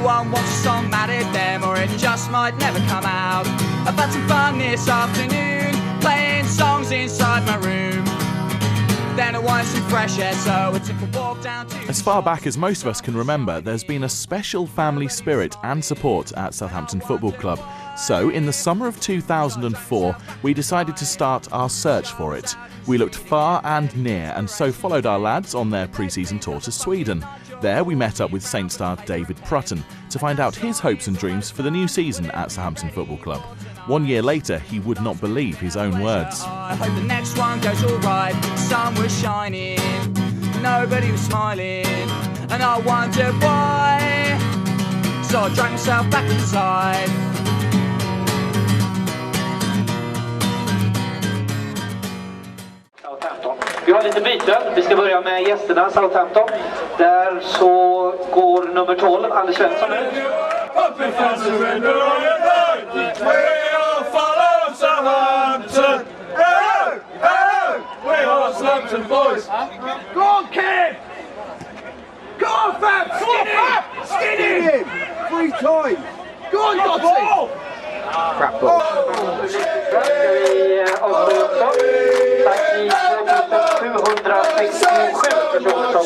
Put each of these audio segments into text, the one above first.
one wants a song mad at them, or it just might never come out. I've had some fun this afternoon, playing songs inside my room. Then I wanted some fresh air, so I took a walk down to... As far back as most of us can remember, there's been a special family spirit and support at Southampton Football Club. So, in the summer of 2004, we decided to start our search for it. We looked far and near, and so followed our lads on their pre-season tour to Sweden. There we met up with Saints star David Prutton to find out his hopes and dreams for the new season at Southampton Football Club. 1 year later, he would not believe his own words. I hope the next one goes alright. The sun was shining, nobody was smiling, and I wondered why. So I dragged myself back inside. Southampton. Vi har lite byten. Vi ska börja med gästerna Southampton. Där så går nummer 12, Anders Svensson ut. Southampton! Hey! Hey! We are Southampton boys! Go on, kid! Go on, Fab! Skin him! Skin him! 3 times! Go on, Dotty! Crap ball. Ska vi avsluta också. Tack i 767 personer som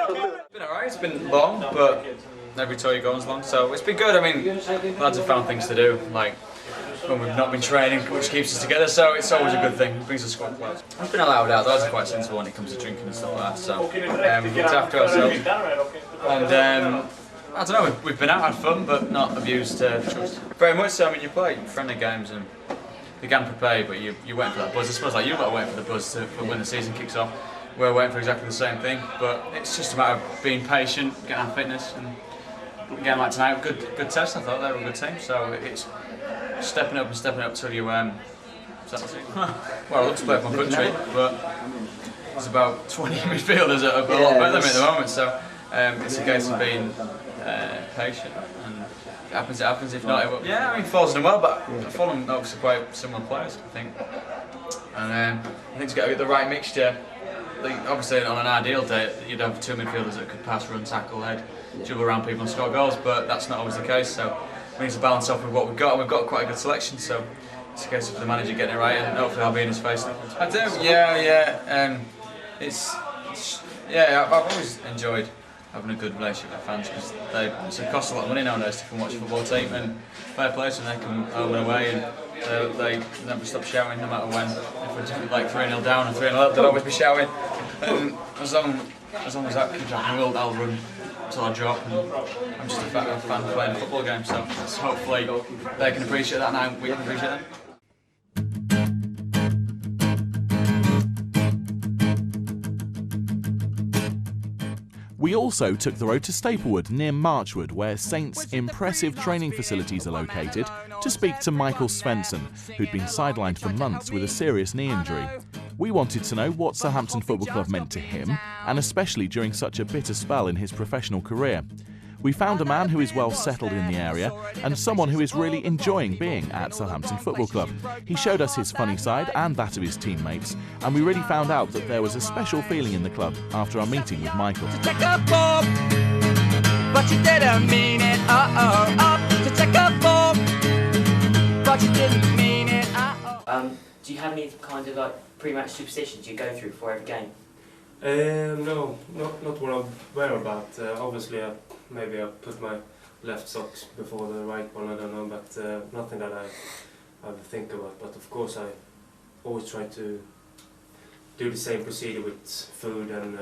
It's been alright, it's been long, but every tour you go is long, so it's been good. I mean, lads have found things to do, like when we've not been training, which keeps us together, so it's always a good thing. It brings the squad close. I've been allowed out, those are quite sensible when it comes to drinking and stuff like that, so we've looked after ourselves. And I don't know, we've been out, had fun, but not abused trust. Very much so. I mean, you play friendly games and you can prepare, but you're waiting for that buzz. I suppose like you're not waiting for the buzz for when the season kicks off. We're waiting for exactly the same thing, but it's just a matter of being patient, getting our fitness, and again, like tonight, good test. I thought they were a good team, so it's stepping up till you. Well, I love to play for my country, but there's about 20 midfielders that are a lot better than me at the moment, so it's a case of being patient, and if it happens, if not, it will. Yeah, I mean, Fulham's done well, but Fulham obviously quite similar players, I think. And I think to get the right mixture, like, obviously on an ideal day, you'd have 2 midfielders that could pass, run, tackle, head, dribble around people and score goals, but that's not always the case, so we need to balance off with what we've got, and we've got quite a good selection, so it's a case of the manager getting it right, and hopefully I'll be in his face. I do, yeah. I've always enjoyed having a good relationship with fans, because it costs a lot of money nowadays to come watch a football team, and fair play to them, they come home and away, and they never stop shouting no matter when. If we're like 3-0 down or 3-0 up, they'll always be shouting, and as long as that keeps happening, I'll run till I drop, and I'm just a fan playing a football game, so hopefully they can appreciate that and we can appreciate them. We also took the road to Staplewood near Marchwood, where Saints' impressive training facilities are located, to speak to Michael Svensson, who'd been sidelined for months with a serious knee injury. We wanted to know what Southampton Football Club meant to him, and especially during such a bitter spell in his professional career. We found a man who is well settled in the area, and someone who is really enjoying being at Southampton Football Club. He showed us his funny side and that of his teammates, and we really found out that there was a special feeling in the club after our meeting with Michael. To take a form, but you didn't mean it. To take a form, but you didn't mean it. Do you have any kind of like pre-match superstitions you go through before every game? No, not what I'm aware about. Obviously, maybe I put my left socks before the right one, I don't know, but nothing that I ever think about. But of course, I always try to do the same procedure with food and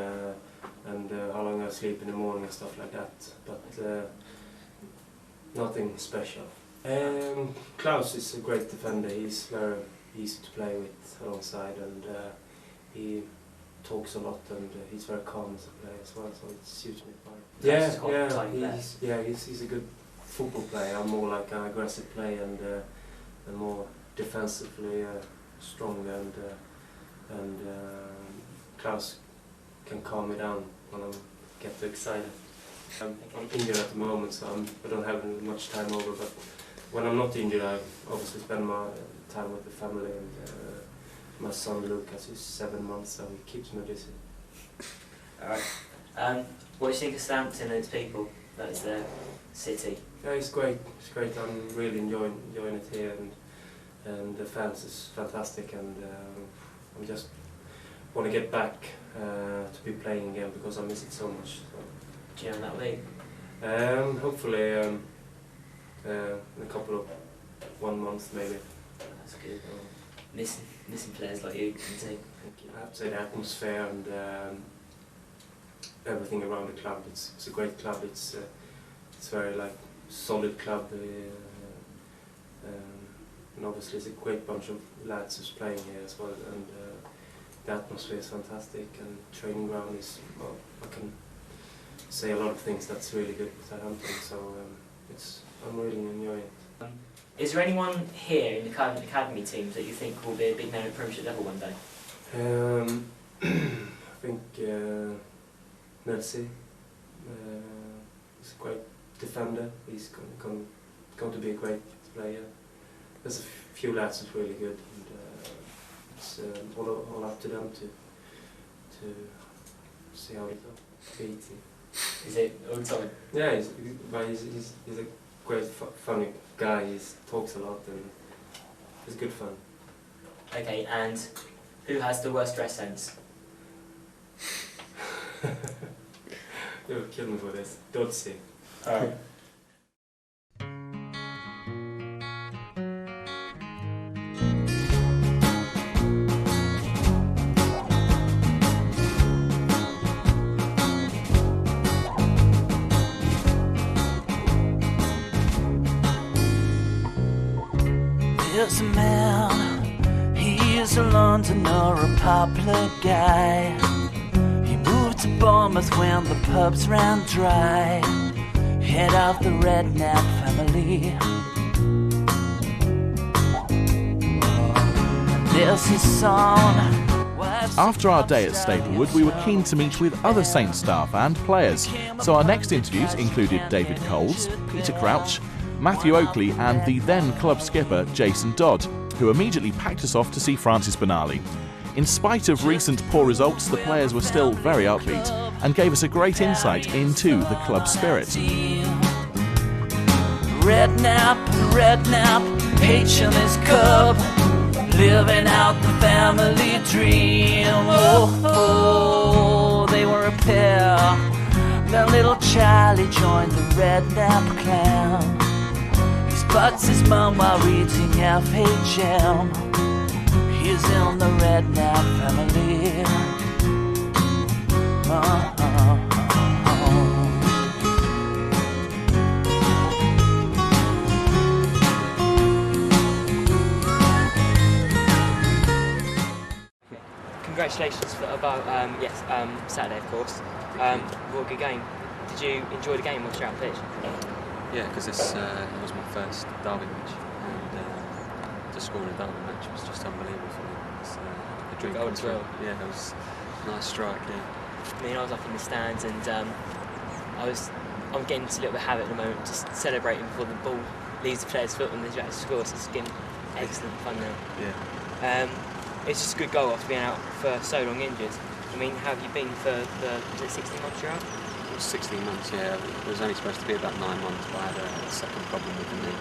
how long I sleep in the morning and stuff like that. But nothing special. Klaus is a great defender. He's very easy to play with alongside, and he talks a lot, and he's very calm as a player as well, so it suits me fine. He's a good football player. I'm more like an aggressive player and more defensively strong, and Klaus can calm me down when I get too excited. I'm injured at the moment, so I don't have much time over, but when I'm not injured, I obviously spend my time with the family, and my son Lucas is 7 months, so he keeps me busy. Alright. What do you think of Southampton and its people that is there? city? Yeah, it's great. It's great. I'm really enjoying it here, and the fans is fantastic, and I just want to get back to be playing again because I miss it so much. So. Do you know when that will be? Hopefully in a couple of 1 month maybe. That's good. Missing players like you, can see. I have to say the atmosphere and everything around the club. It's a great club. It's very like solid club. And obviously it's a great bunch of lads who's playing here as well. And the atmosphere is fantastic. And training ground is, well, I can say a lot of things that's really good with Southampton. So I'm really enjoying it. Is there anyone here in the current academy teams that you think will be a big name at Premiership level one day? I think Nelsie is a great defender. He's going to be a great player. There's a few lads who's really good, and it's all up to them to see how they beat him. Is it all the time? Yeah, he's a great funny guy. He talks a lot and it's good fun. Okay, and who has the worst dress sense? You'll kill me for this. Dodgy. Alright. There's a man, he is a Londoner, a popular guy. He moved to Bournemouth when the pubs ran dry. Head of the Redknapp family. And there's his son. After our day at Staplewood, we were keen to meet with other Saints staff and players, so our next interviews included David Coles, Peter Crouch, Matthew Oakley and the then club skipper Jason Dodd, who immediately packed us off to see Francis Benali. In spite of recent poor results, the players were still very upbeat and gave us a great insight into the club spirit. Redknapp, H&M his cub, living out the family dream. Oh, they were a pair. Then little Charlie joined the Redknapp clan. Spots his mum while reading FHM. He's in the Redknapp family. Congratulations about Saturday, of course. What a good game. Did you enjoy the game whilst you're out pitch? Yeah, because this was my first derby match, and to score in a derby match was just unbelievable for me. It's a dream come true. Yeah, it was a nice strike. Yeah. I mean, I was up in the stands, and I'm getting into a little bit of habit at the moment, just celebrating before the ball leaves the player's foot when they're about to score. So it's getting excellent fun now. Yeah. It's just a good goal after being out for so long injured. I mean, how have you been for was it 16 months you're out? It was 16 months, yeah. It was only supposed to be about 9 months, but I had a second problem with the knee.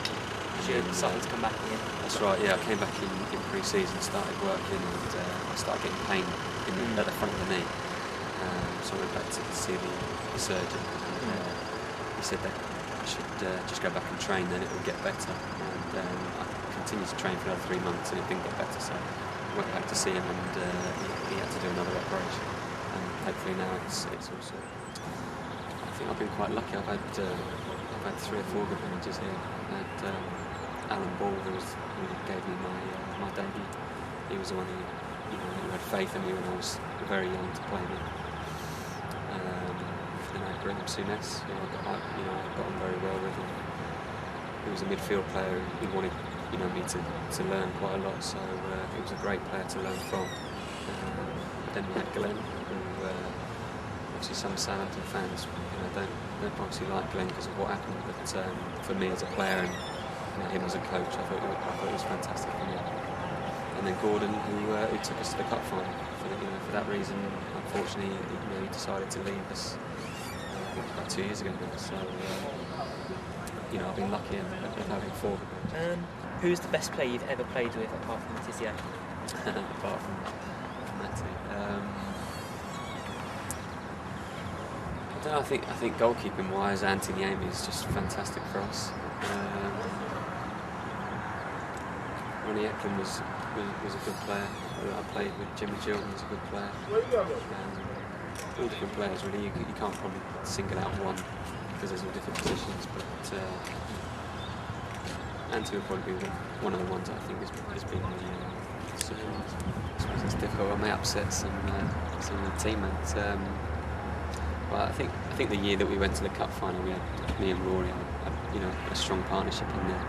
You decided to come back again? That's right, yeah. I came back in pre-season, started working, and I started getting pain at the front of the knee. So I went back to see the surgeon. And, he said that I should just go back and train, then it will get better. And I continued to train for another 3 months, and it didn't get better. So I went back to see him, and he had to do another operation. And hopefully now it's also. I think I've been quite lucky. I've had 3 or 4 good managers here. I had Alan Ball, who gave me my debut. He was the one who had faith in me when I was very young to play with. Then I had Graham Souness, who I got on very well with. And he was a midfield player who wanted me to learn quite a lot. So he was a great player to learn from. Then we had Glenn, who obviously some Southampton fans don't obviously like Glenn because of what happened, but for me as a player and him as a coach, I thought it was fantastic for me. And then Gordon, who took us to the cup final. For that reason, unfortunately, he decided to leave us about 2 years ago now. So you know, I've been lucky of having 4. Who's the best player you've ever played with apart from Letizia? Apart from Matty. I don't know, I think goalkeeping wise, Anthony Amy is just fantastic for us. Ronnie Eklund was a good player. I played with Jimmy Chilton, was a good player. All different players really. You can't probably single out one because there's all different positions. But Anthony will probably be one of the ones I think has been. I suppose it's difficult. I may upset some of the teammates. But I think the year that we went to the cup final, we had me and Rory had a strong partnership in there.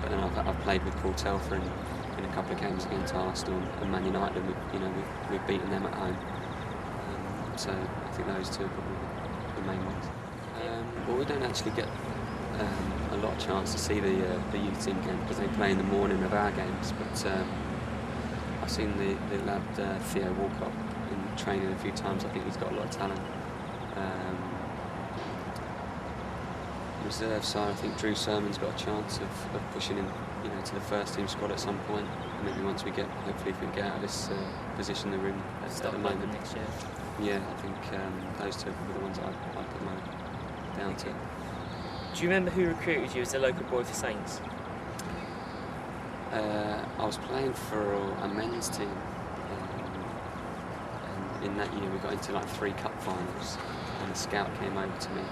But then I've played with Paul Telfer in a couple of games against Arsenal and Man United, and we've beaten them at home. So I think those two are probably the main ones. Well, we don't actually get a lot of chance to see the youth team game because they play in the morning of our games. But I've seen the lad Theo Walcott in training a few times. I think he's got a lot of talent. Reserve side, I think Drew Sermon's got a chance of pushing him, to the first team squad at some point. Maybe once we hopefully if we get out of this position we're in at the moment. Next year. Yeah, I think those two are the ones I put my down to. Do you remember who recruited you as a local boy for Saints? I was playing for a men's team, and in that year we got into like 3 cup finals, and a scout came over to me.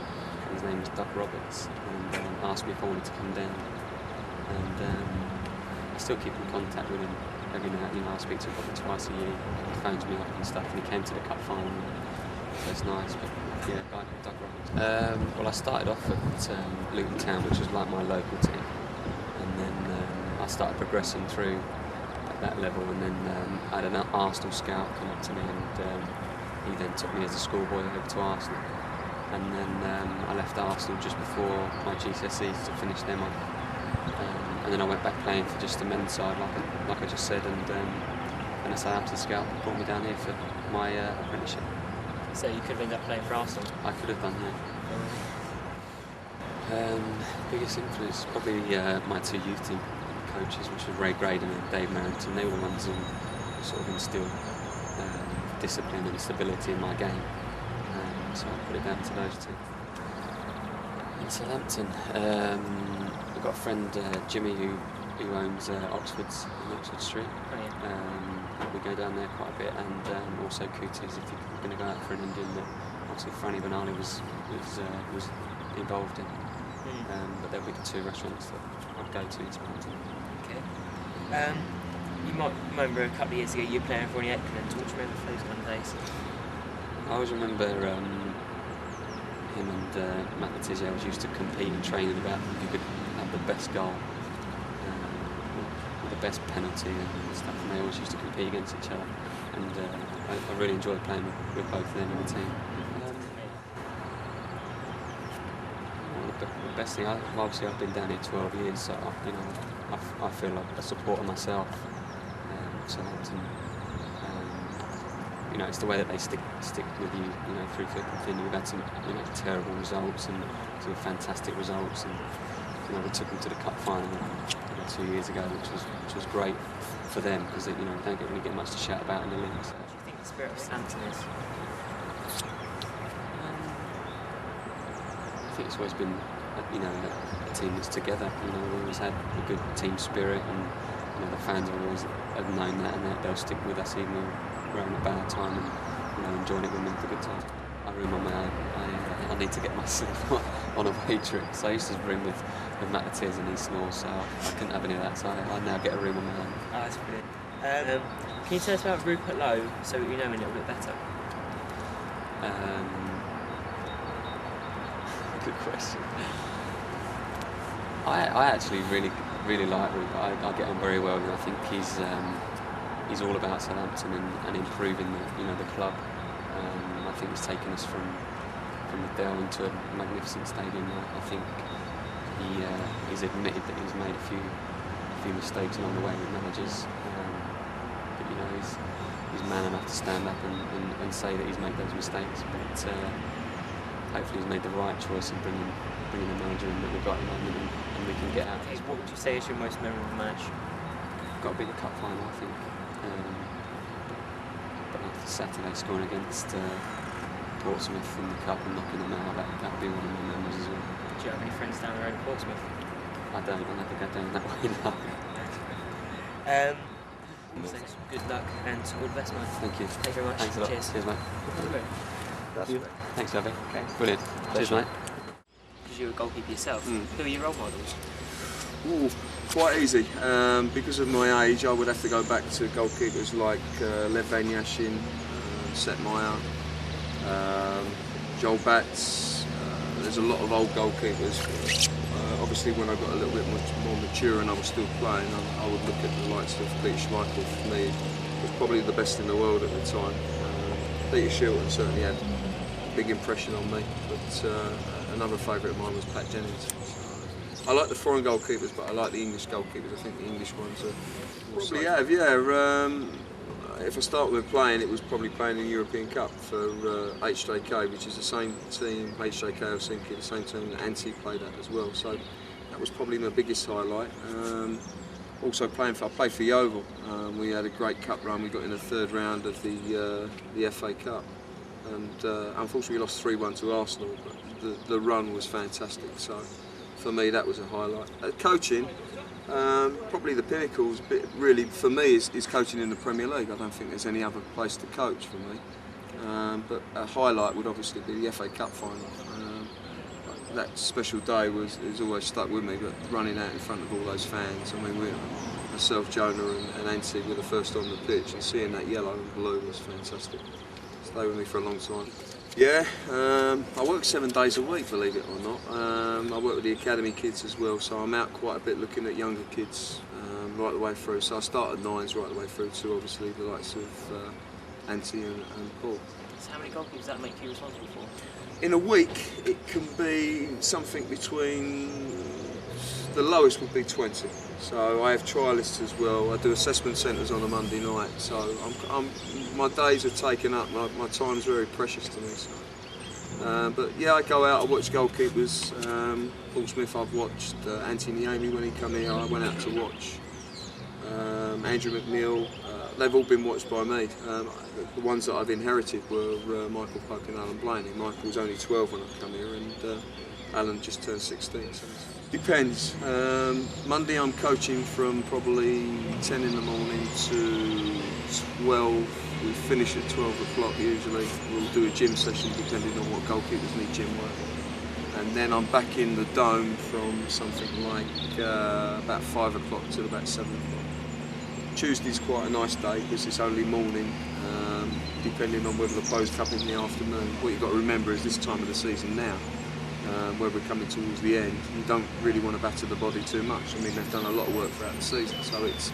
His name was Doug Roberts, and asked me if I wanted to come down. And I still keep in contact with him every night. I speak to him probably twice a year. He phones me up and stuff, and he came to the cup final, so it's nice. But yeah, Doug Roberts. Well, I started off at Luton Town, which was like my local team, and then I started progressing through at that level, and then I had an Arsenal scout come up to me, and he then took me as a schoolboy over to Arsenal. And then I left Arsenal just before my GCSEs to finish them off. And then I went back playing for just the men's side, like I just said, and a Southampton scout brought me down here for my apprenticeship. So you could have ended up playing for Arsenal? I could have done, yeah. Biggest influence, probably my 2 youth team coaches, which were Ray Graydon and Dave Merrington. They were the ones who sort of instilled discipline and stability in my game. So I put it down to those 2. In Southampton, I've got a friend, Jimmy, who owns Oxford Street. We go down there quite a bit, and also Cooties if you're going to go out for an Indian that obviously Franny Benali was involved in. But they'll be the 2 restaurants that I'd go to in Southampton. Okay. You might remember a couple of years ago you were playing for Ronnie Eklund. What do you remember those kind of days? I always remember him and Matt Letizia always used to compete and train about who could have the best goal, the best penalty and stuff, and they always used to compete against each other, and I really enjoyed playing with both of them in the team. The best thing, obviously I've been down here 12 years, so I feel like a supporter myself, Southampton. It's the way that they stick with you, through thick and thin. We've had some, terrible results and some fantastic results, and we took them to the cup final 2 years ago, which was great for them because they, don't really get much to shout about in the league. So. What do you think the spirit of Southampton is? I think it's always been, a team that's together. We always had a good team spirit, and the fans always have known that, and they'll stick with us even when we're having a bad time and enjoying it when we're having a good time. I room on my own. I need to get myself on a away trip. So I used to room with Matt Letizia and he snores, so I couldn't have any of that. So I now get a room on my own. Oh, that's brilliant. Can you tell us about Rupert Lowe so we know him a little bit better? Good question. I actually really like Rupert. I get on very well with him. I think he's all about Southampton and improving the club. I think he's taken us from the Dell into a magnificent stadium. I think he's admitted that he's made a few mistakes along the way with managers. But he's man enough to stand up and say that he's made those mistakes. But hopefully he's made the right choice in bringing the manager in that we've got at the moment, and we can get out. Okay, what would you say is your most memorable match? Got to be the cup final, I think. But after Saturday scoring against Portsmouth in the cup and knocking them out, that'd be one of my memories as well. Do you have any friends down the road in Portsmouth? I don't. I never go down that way now. So good luck and all the best, mate. Thank you. Thank you very much. Thanks a lot. Cheers. Cheers, mate. That's Thanks, Abby. Okay. Brilliant. Cheers, mate. Because you're a goalkeeper yourself, who are your role models? Ooh, quite easy. Because of my age, I would have to go back to goalkeepers like Lev Vanyashin, Sepp Meyer, Joel Batts. There's a lot of old goalkeepers. Obviously, when I got a little bit more mature and I was still playing, I would look at the likes of Peter Schmeichel. For me, was probably the best in the world at the time. Peter Shilton certainly had a big impression on me, but another favourite of mine was Pat Jennings. I like the foreign goalkeepers, but I like the English goalkeepers. I think the English ones are probably have, yeah. If I start with playing, it was probably playing in the European Cup for HJK, which is the same team, HJK Helsinki, the same team that Antti played at as well. So that was probably my biggest highlight. Also I played for Yeovil. We had a great cup run. We got in the third round of the FA Cup, and unfortunately we lost 3-1 to Arsenal. But the run was fantastic. So for me, that was a highlight. Coaching. Probably the pinnacle, really for me, is coaching in the Premier League. I don't think there's any other place to coach for me. But a highlight would obviously be the FA Cup final. That special day is always stuck with me. But running out in front of all those fans, I mean, myself, Jonah, and Antti were the first on the pitch, and seeing that yellow and blue was fantastic. Stayed with me for a long time. Yeah, I work 7 days a week, believe it or not. I work with the academy kids as well, so I'm out quite a bit looking at younger kids right the way through. So I start at 9s right the way through to obviously the likes of Antti and Paul. So how many goalkeepers does that make you responsible for? In a week, it can be something between, the lowest would be 20. So I have trialists as well. I do assessment centres on a Monday night. So my days are taken up. My time's very precious to me. So. But yeah, I go out. I watch goalkeepers. Portsmouth, I've watched Antti Niemi when he came here. I went out to watch Andrew McNeil. They've all been watched by me. The ones that I've inherited were Michael Poke and Alan Blaney. Michael was only 12 when I come here, and Alan just turned 16. So depends. Monday I'm coaching from probably 10 in the morning to 12. We finish at 12 o'clock usually. We'll do a gym session depending on what goalkeepers need gym work. And then I'm back in the dome from something like about 5 o'clock till about 7 o'clock. Tuesday's quite a nice day because it's only morning, depending on whether the players come in the afternoon. What you've got to remember is this time of the season now, where we're coming towards the end, you don't really want to batter the body too much. I mean, they've done a lot of work throughout the season, so it's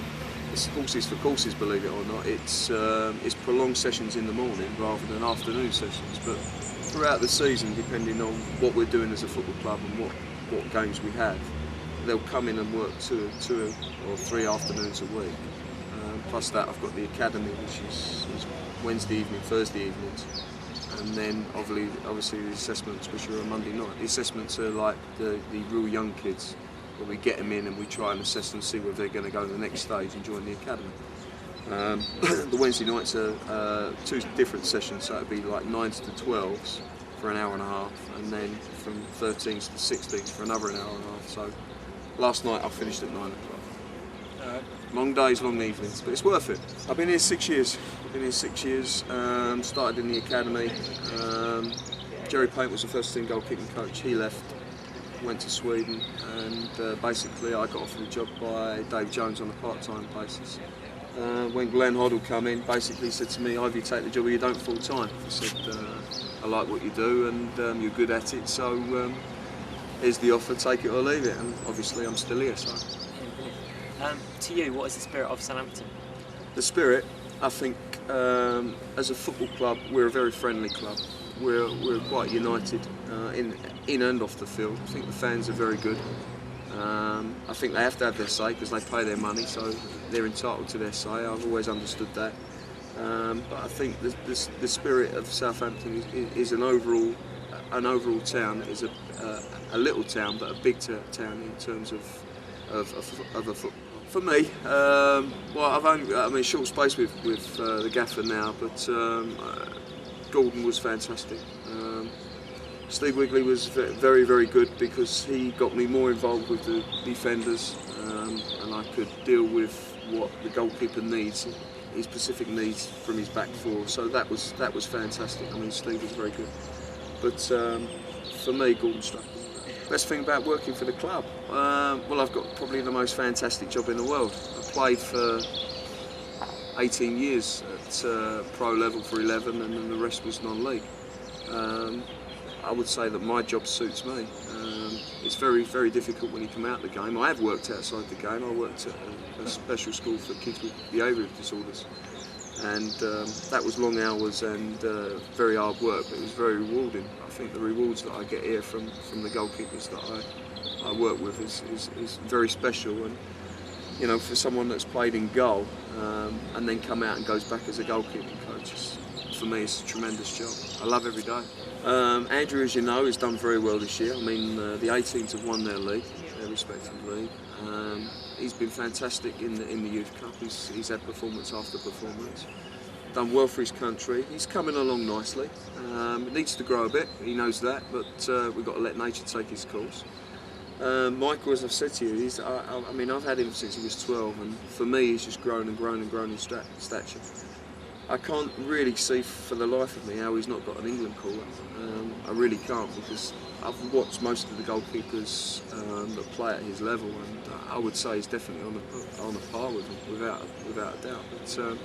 horses for courses, believe it or not. It's prolonged sessions in the morning rather than afternoon sessions, but throughout the season, depending on what we're doing as a football club and what games we have, they'll come in and work two or 3 afternoons a week. Plus that, I've got the academy, which is Wednesday evening, Thursday evenings, and then obviously the assessments, which are on Monday night. The assessments are like the real young kids, where we get them in and we try and assess them, see whether they're going to go to the next stage and join the academy. The Wednesday nights are 2 different sessions, so it'd be like 9s to 12s for an hour and a half, and then from 13s to 16s for another an hour and a half. So last night I finished at 9 o'clock. Long days, long evenings, but it's worth it. I've been here 6 years. Started in the academy. Jerry Paint was the first team goalkeeping coach. He left, went to Sweden, and basically I got offered a job by Dave Jones on a part-time basis. When Glenn Hoddle came in, basically said to me, either you take the job or you don't full-time. He said, I like what you do and you're good at it, so here's the offer, take it or leave it. And obviously I'm still here. So. To you, what is the spirit of Southampton? The spirit, I think, as a football club, we're a very friendly club. We're quite united in and off the field. I think the fans are very good. I think they have to have their say because they pay their money, so they're entitled to their say. I've always understood that. But I think the spirit of Southampton is an overall an overall town is a little town, but a big town in terms of a football. For me, well, I mean, short space with the gaffer now, but Gordon was fantastic. Steve Wigley was very, very good because he got me more involved with the defenders, and I could deal with what the goalkeeper needs, his specific needs from his back four. So that was fantastic. I mean, Steve was very good. But for me, Gordon struck. Best thing about working for the club? Well, I've got probably the most fantastic job in the world. I played for 18 years at pro level for 11, and then the rest was non-league. I would say that my job suits me. It's very, very difficult when you come out of the game. I have worked outside the game. I worked at a special school for kids with behavioural disorders, and that was long hours and very hard work, but it was very rewarding. I think the rewards that I get here from the goalkeepers that I work with is very special, and you know, for someone that's played in goal and then come out and goes back as a goalkeeping coach, for me it's a tremendous job. I love every day. Andrew, as you know, has done very well this year. I mean, the 18s have won their league, their respective league. He's been fantastic in the Youth Cup. He's had performance after performance. Done well for his country. He's coming along nicely. Needs to grow a bit, he knows that, but we've got to let nature take its course. Michael, as I've said to you, I mean, I've had him since he was 12, and for me he's just grown and grown and grown in stature. I can't really see for the life of me how he's not got an England call. I really can't, because I've watched most of the goalkeepers that play at his level, and I would say he's definitely on a par with him, without a doubt. But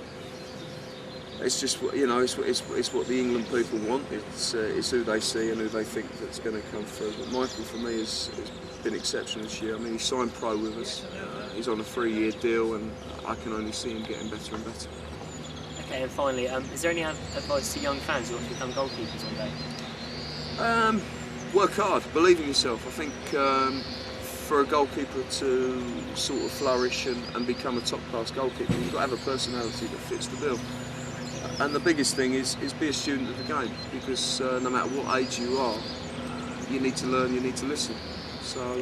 it's just, you know, it's what the England people want. It's who they see and who they think that's going to come through. But Michael, for me, has been exceptional this year. I mean, he signed pro with us. He's on a 3-year deal, and I can only see him getting better and better. Okay, and finally, is there any advice to young fans who want to become goalkeepers one day? Work hard, believe in yourself. I think for a goalkeeper to sort of flourish and become a top-class goalkeeper, you've got to have a personality that fits the bill. And the biggest thing is be a student of the game, because no matter what age you are, you need to learn, you need to listen. So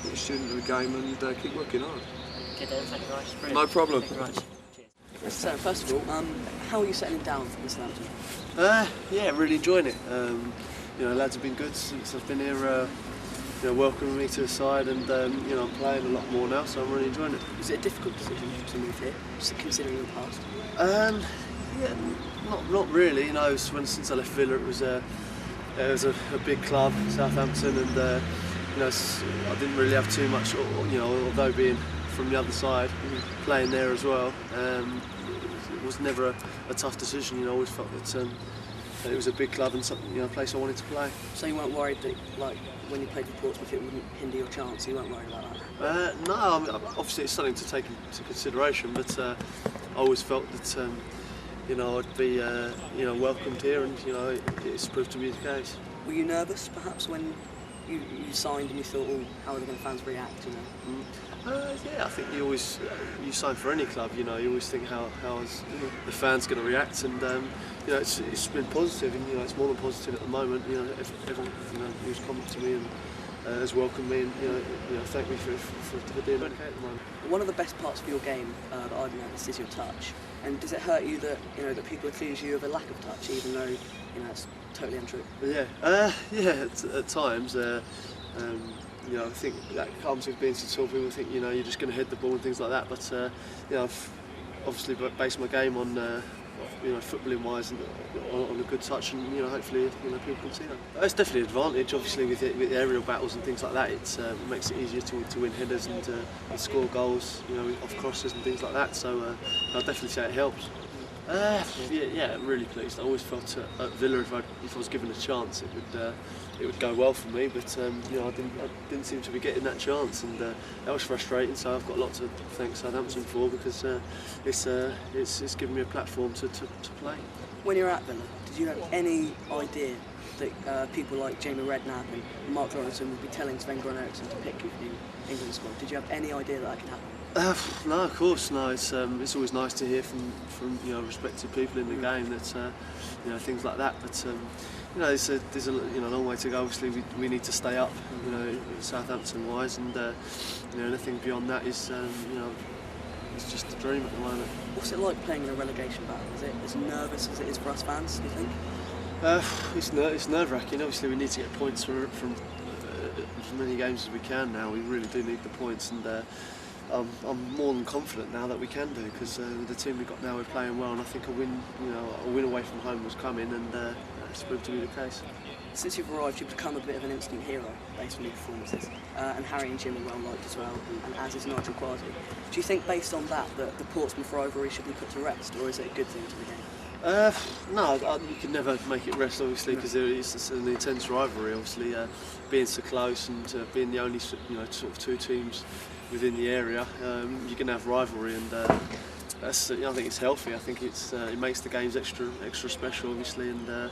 be a student of the game and keep working hard. Okay, Dan, thank you very much. Brilliant. No problem. Thank you very much. So, first of all, how are you settling down in Southampton? Yeah, really enjoying it. You know, lads have been good since I've been here. You know, welcoming me to the side, and you know, I'm playing a lot more now, so I'm really enjoying it. Was it a difficult decision to move here, considering your past? Yeah, not really. You know, since I left Villa, it was a big club, Southampton, and you know, I didn't really have too much. You know, although being from the other side, playing there as well, it was never a tough decision. You know, I always felt that it was a big club and something, you know, a place I wanted to play. So you weren't worried that, like, when you played for Portsmouth, it wouldn't hinder your chance? You weren't worried about that? No, I mean, obviously it's something to take into consideration, but I always felt that you know, I'd be you know, welcomed here, and you know, it's proved to be the case. Were you nervous, perhaps, when you signed and you thought, oh, how are the fans react? You know. Yeah, I think you sign for any club, you know, you always think how is the fans going to react, and you know, it's been positive, and you know, it's more than positive at the moment. You know, everyone, you know, who's come to me and has welcomed me, and you know, thank me for being okay at the moment. One of the best parts of your game that I've noticed is your touch. And does it hurt you that, you know, that people accuse you of a lack of touch, even though, you know, it's totally untrue? Yeah, yeah, at times. You know, I think that comes with being so tall. People think, you know, you're just going to head the ball and things like that. But you know, I've obviously based my game on, you know, footballing wise, and on a good touch, and you know, hopefully, you know, people can see that. It's definitely an advantage. Obviously, with aerial battles and things like that, it makes it easier to win headers and score goals, you know, off crosses and things like that. So I'll definitely say it helps. Yeah, really pleased. I always felt at Villa, if I was given a chance, it would go well for me. But you know, I didn't seem to be getting that chance, and that was frustrating. So I've got a lot to thank Southampton for, because it's given me a platform to play. When you're at Villa, did you have any idea that people like Jamie Redknapp and Mark Jonathan would be telling Sven-Göran Eriksson to pick you for the England squad? Did you have any idea that could happen? No, of course, no. It's always nice to hear from you know, respected people in the game that you know, things like that. But you know, there's a long way to go. Obviously, we need to stay up, you know, Southampton-wise, and you know, anything beyond that is, you know, it's just a dream at the moment. What's it like playing in a relegation battle? Is it as nervous as it is for us fans, do you think? It's nerve-wracking. Obviously, we need to get points from as many games as we can now. We really do need the points, and I'm more than confident now that we can do, because with the team we've got now, we're playing well, and I think a win away from home was coming, and it's proved to be the case. Since you've arrived, you've become a bit of an instant hero based on your performances, and Harry and Jim are well liked as well, and as is Nigel Quasi. Do you think, based on that the Portsmouth rivalry should be put to rest, or is it a good thing to the game? No, you can never make it rest, obviously, because it's an intense rivalry. Obviously, being so close and being the only sort of two teams within the area, you can have rivalry, and that's, I think it's healthy. I think it makes the games extra special, obviously, and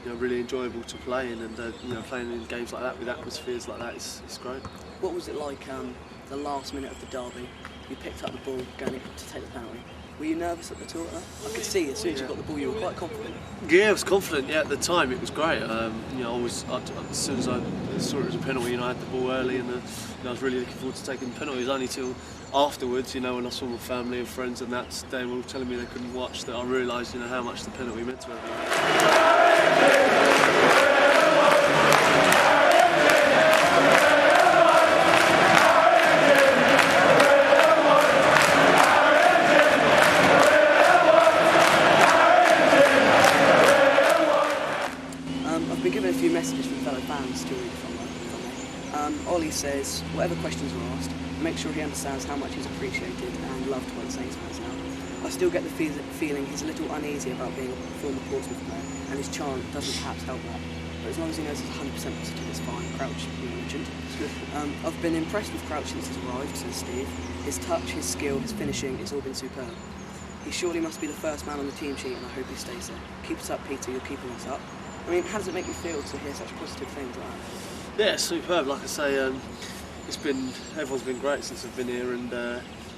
you know, really enjoyable to play in. And you know, playing in games like that with atmospheres like that, it's great. What was it like the last minute of the derby? You picked up the ball going in to take the penalty. Were you nervous at the tour? I could see as soon as you got the ball, you were quite confident. Yeah, I was confident. Yeah, at the time it was great. You know, as soon as I saw it was a penalty, you know, I had the ball early, and you know, I was really looking forward to taking the penalty. It was only till afterwards, you know, when I saw my family and friends and that, they were all telling me they couldn't watch, that I realised, you know, how much the penalty meant to everyone. I've been given a few messages from fellow fans to read from there. Ollie says, whatever questions were asked, make sure he understands how much he's appreciated and loved by the Saints fans now. I still get the feeling he's a little uneasy about being a former Portsmouth player, and his chant doesn't perhaps help that. But as long as he knows he's 100% positive, it's fine. Crouch, you mentioned. I've been impressed with Crouch since he's arrived, says Steve. His touch, his skill, his finishing, it's all been superb. He surely must be the first man on the team sheet, and I hope he stays there. Keep us up, Peter, you're keeping us up. I mean, how does it make you feel to hear such positive things like that? Yeah, superb. Like I say, everyone's been great since I've been here, and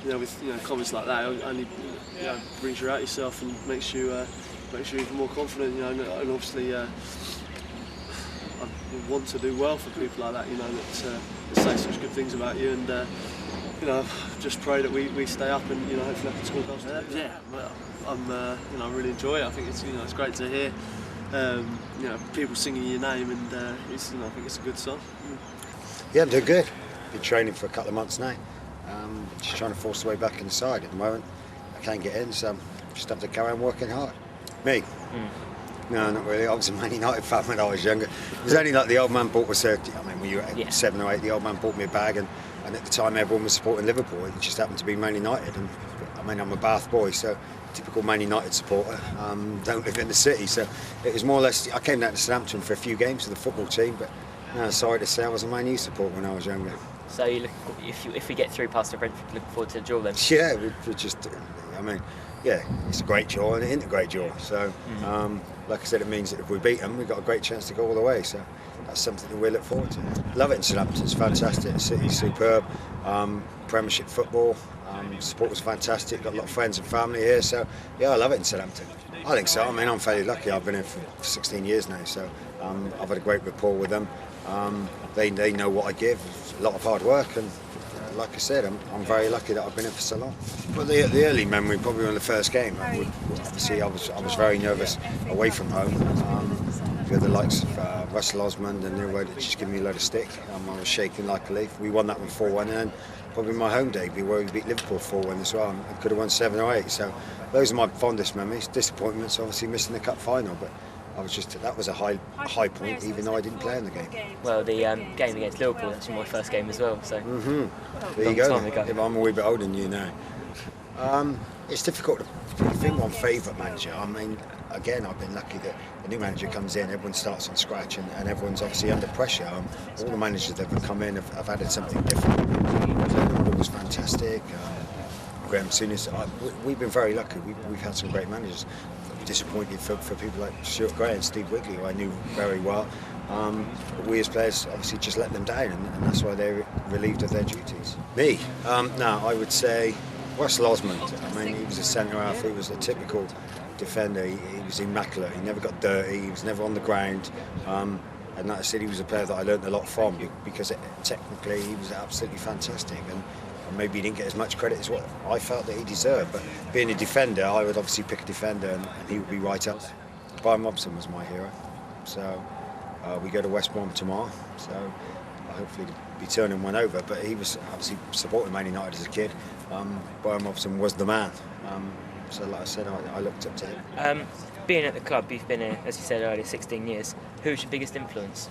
you know, with comments like that, it only brings you out yourself and makes you even more confident. You know, and obviously, I want to do well for people like that. You know, that say such good things about you, and you know, just pray that we stay up, and you know, hopefully I can score goals. Yeah, well, you know, I really enjoy it. I think it's great to hear. You know, people singing your name, and I think it's a good song. Yeah, I'm doing good. Been training for a couple of months now. Just trying to force the way back inside at the moment. I can't get in, so just have to carry on working hard. Me? No, not really. I was a Man United fan when I was younger. It was only like the old man bought us when you were 7 or 8, the old man bought me a bag, and at the time everyone was supporting Liverpool. It just happened to be Man United, and I mean, I'm a Bath boy, so typical Man United supporter, don't live in the city, so it was more or less, I came down to Southampton for a few games with the football team, but no, sorry to say I was a Man U supporter when I was younger. So you look, if we get through past the Brentford, looking forward to the draw then? Yeah, we just, I mean, yeah, it's a great draw and it isn't a great draw, so like I said, it means that if we beat them, we've got a great chance to go all the way, so that's something that we look forward to. Love it in Southampton, it's fantastic, the city's superb, Premiership football, support was fantastic, got a lot of friends and family here, so yeah, I love it in Southampton. I think so. I mean, I'm fairly lucky. I've been here for 16 years now, so I've had a great rapport with them. They know what I give. It's a lot of hard work, and like I said, I'm very lucky that I've been here for so long. But the early memory, probably on the first game, obviously I was very nervous away from home. The likes of Russell Osmond and Neil Reddick just giving me a load of stick. I was shaking like a leaf. We won that one 4-1, and then probably my home debut where we beat Liverpool 4-1 as well. I could have won 7 or 8. So those are my fondest memories. Disappointments, obviously missing the cup final, but that was a high point, even though I didn't play in the game. Well, the game against Liverpool was actually my first game as well. So there you go. If I'm a wee bit older than you now. It's difficult to think one favourite manager. I mean, again, I've been lucky that a new manager comes in, everyone starts on scratch, and everyone's obviously under pressure. All the managers that have come in have added something different. It was fantastic. Graham Souness, we've been very lucky. We've had some great managers. Disappointed for people like Stuart Gray and Steve Wigley, who I knew very well. But we as players obviously just let them down, and that's why they're relieved of their duties. Me? No, I would say Russell Osmond. I mean, he was a centre half. He was a typical defender. He was immaculate. He never got dirty. He was never on the ground. And like I said, he was a player that I learned a lot from because technically he was absolutely fantastic. And maybe he didn't get as much credit as what I felt that he deserved. But being a defender, I would obviously pick a defender, and he would be right up there. Brian Robson was my hero. So we go to West Brom tomorrow. So I'll hopefully be turning one over. But he was obviously supporting Man United as a kid. Brian Robson was the man. So like I said, I looked up to him. Being at the club, you've been here, as you said earlier, 16 years. Who's your biggest influence?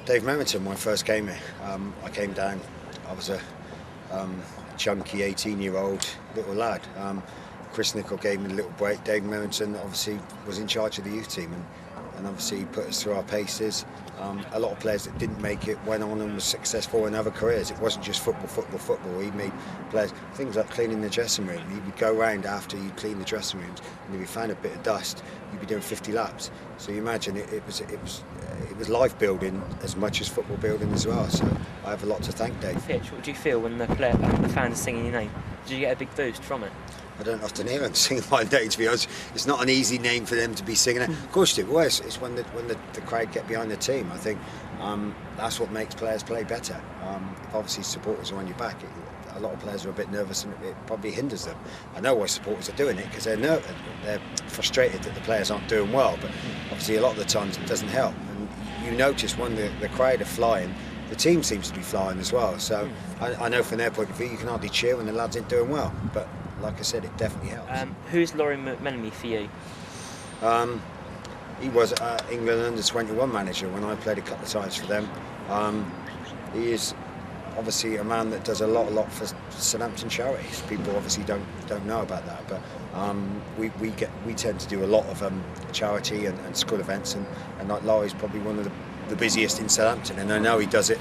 Dave Merrington, when I first came here. I came down, I was a chunky 18-year-old little lad. Chris Nicholl gave me a little break. Dave Merrington obviously was in charge of the youth team, and obviously he put us through our paces. A lot of players that didn't make it went on and were successful in other careers. It wasn't just football. He made players, things like cleaning the dressing room. He would go round after you clean the dressing rooms, and if you found a bit of dust, you'd be doing 50 laps. So you imagine it was life building as much as football building as well. So I have a lot to thank Dave. Pitch, what do you feel when the fans are singing your name? Did you get a big boost from it? I don't often hear them sing my name, to be honest. It's not an easy name for them to be singing it. Of course it was. It's when the crowd get behind the team. I think that's what makes players play better. If obviously supporters are on your back, a lot of players are a bit nervous and it probably hinders them. I know why supporters are doing it, because they're frustrated that the players aren't doing well, but obviously a lot of the times it doesn't help. And you notice when the crowd are flying, the team seems to be flying as well. So I know from their point of view, you can hardly cheer when the lads ain't doing well. But like I said, it definitely helps. Who's Laurie McMenemy for you? He was England under-21 manager when I played a couple of times for them. He is obviously a man that does a lot for Southampton charities. People obviously don't know about that, but we tend to do a lot of charity and school events, and like Laurie's probably one of the busiest in Southampton, and I know he does it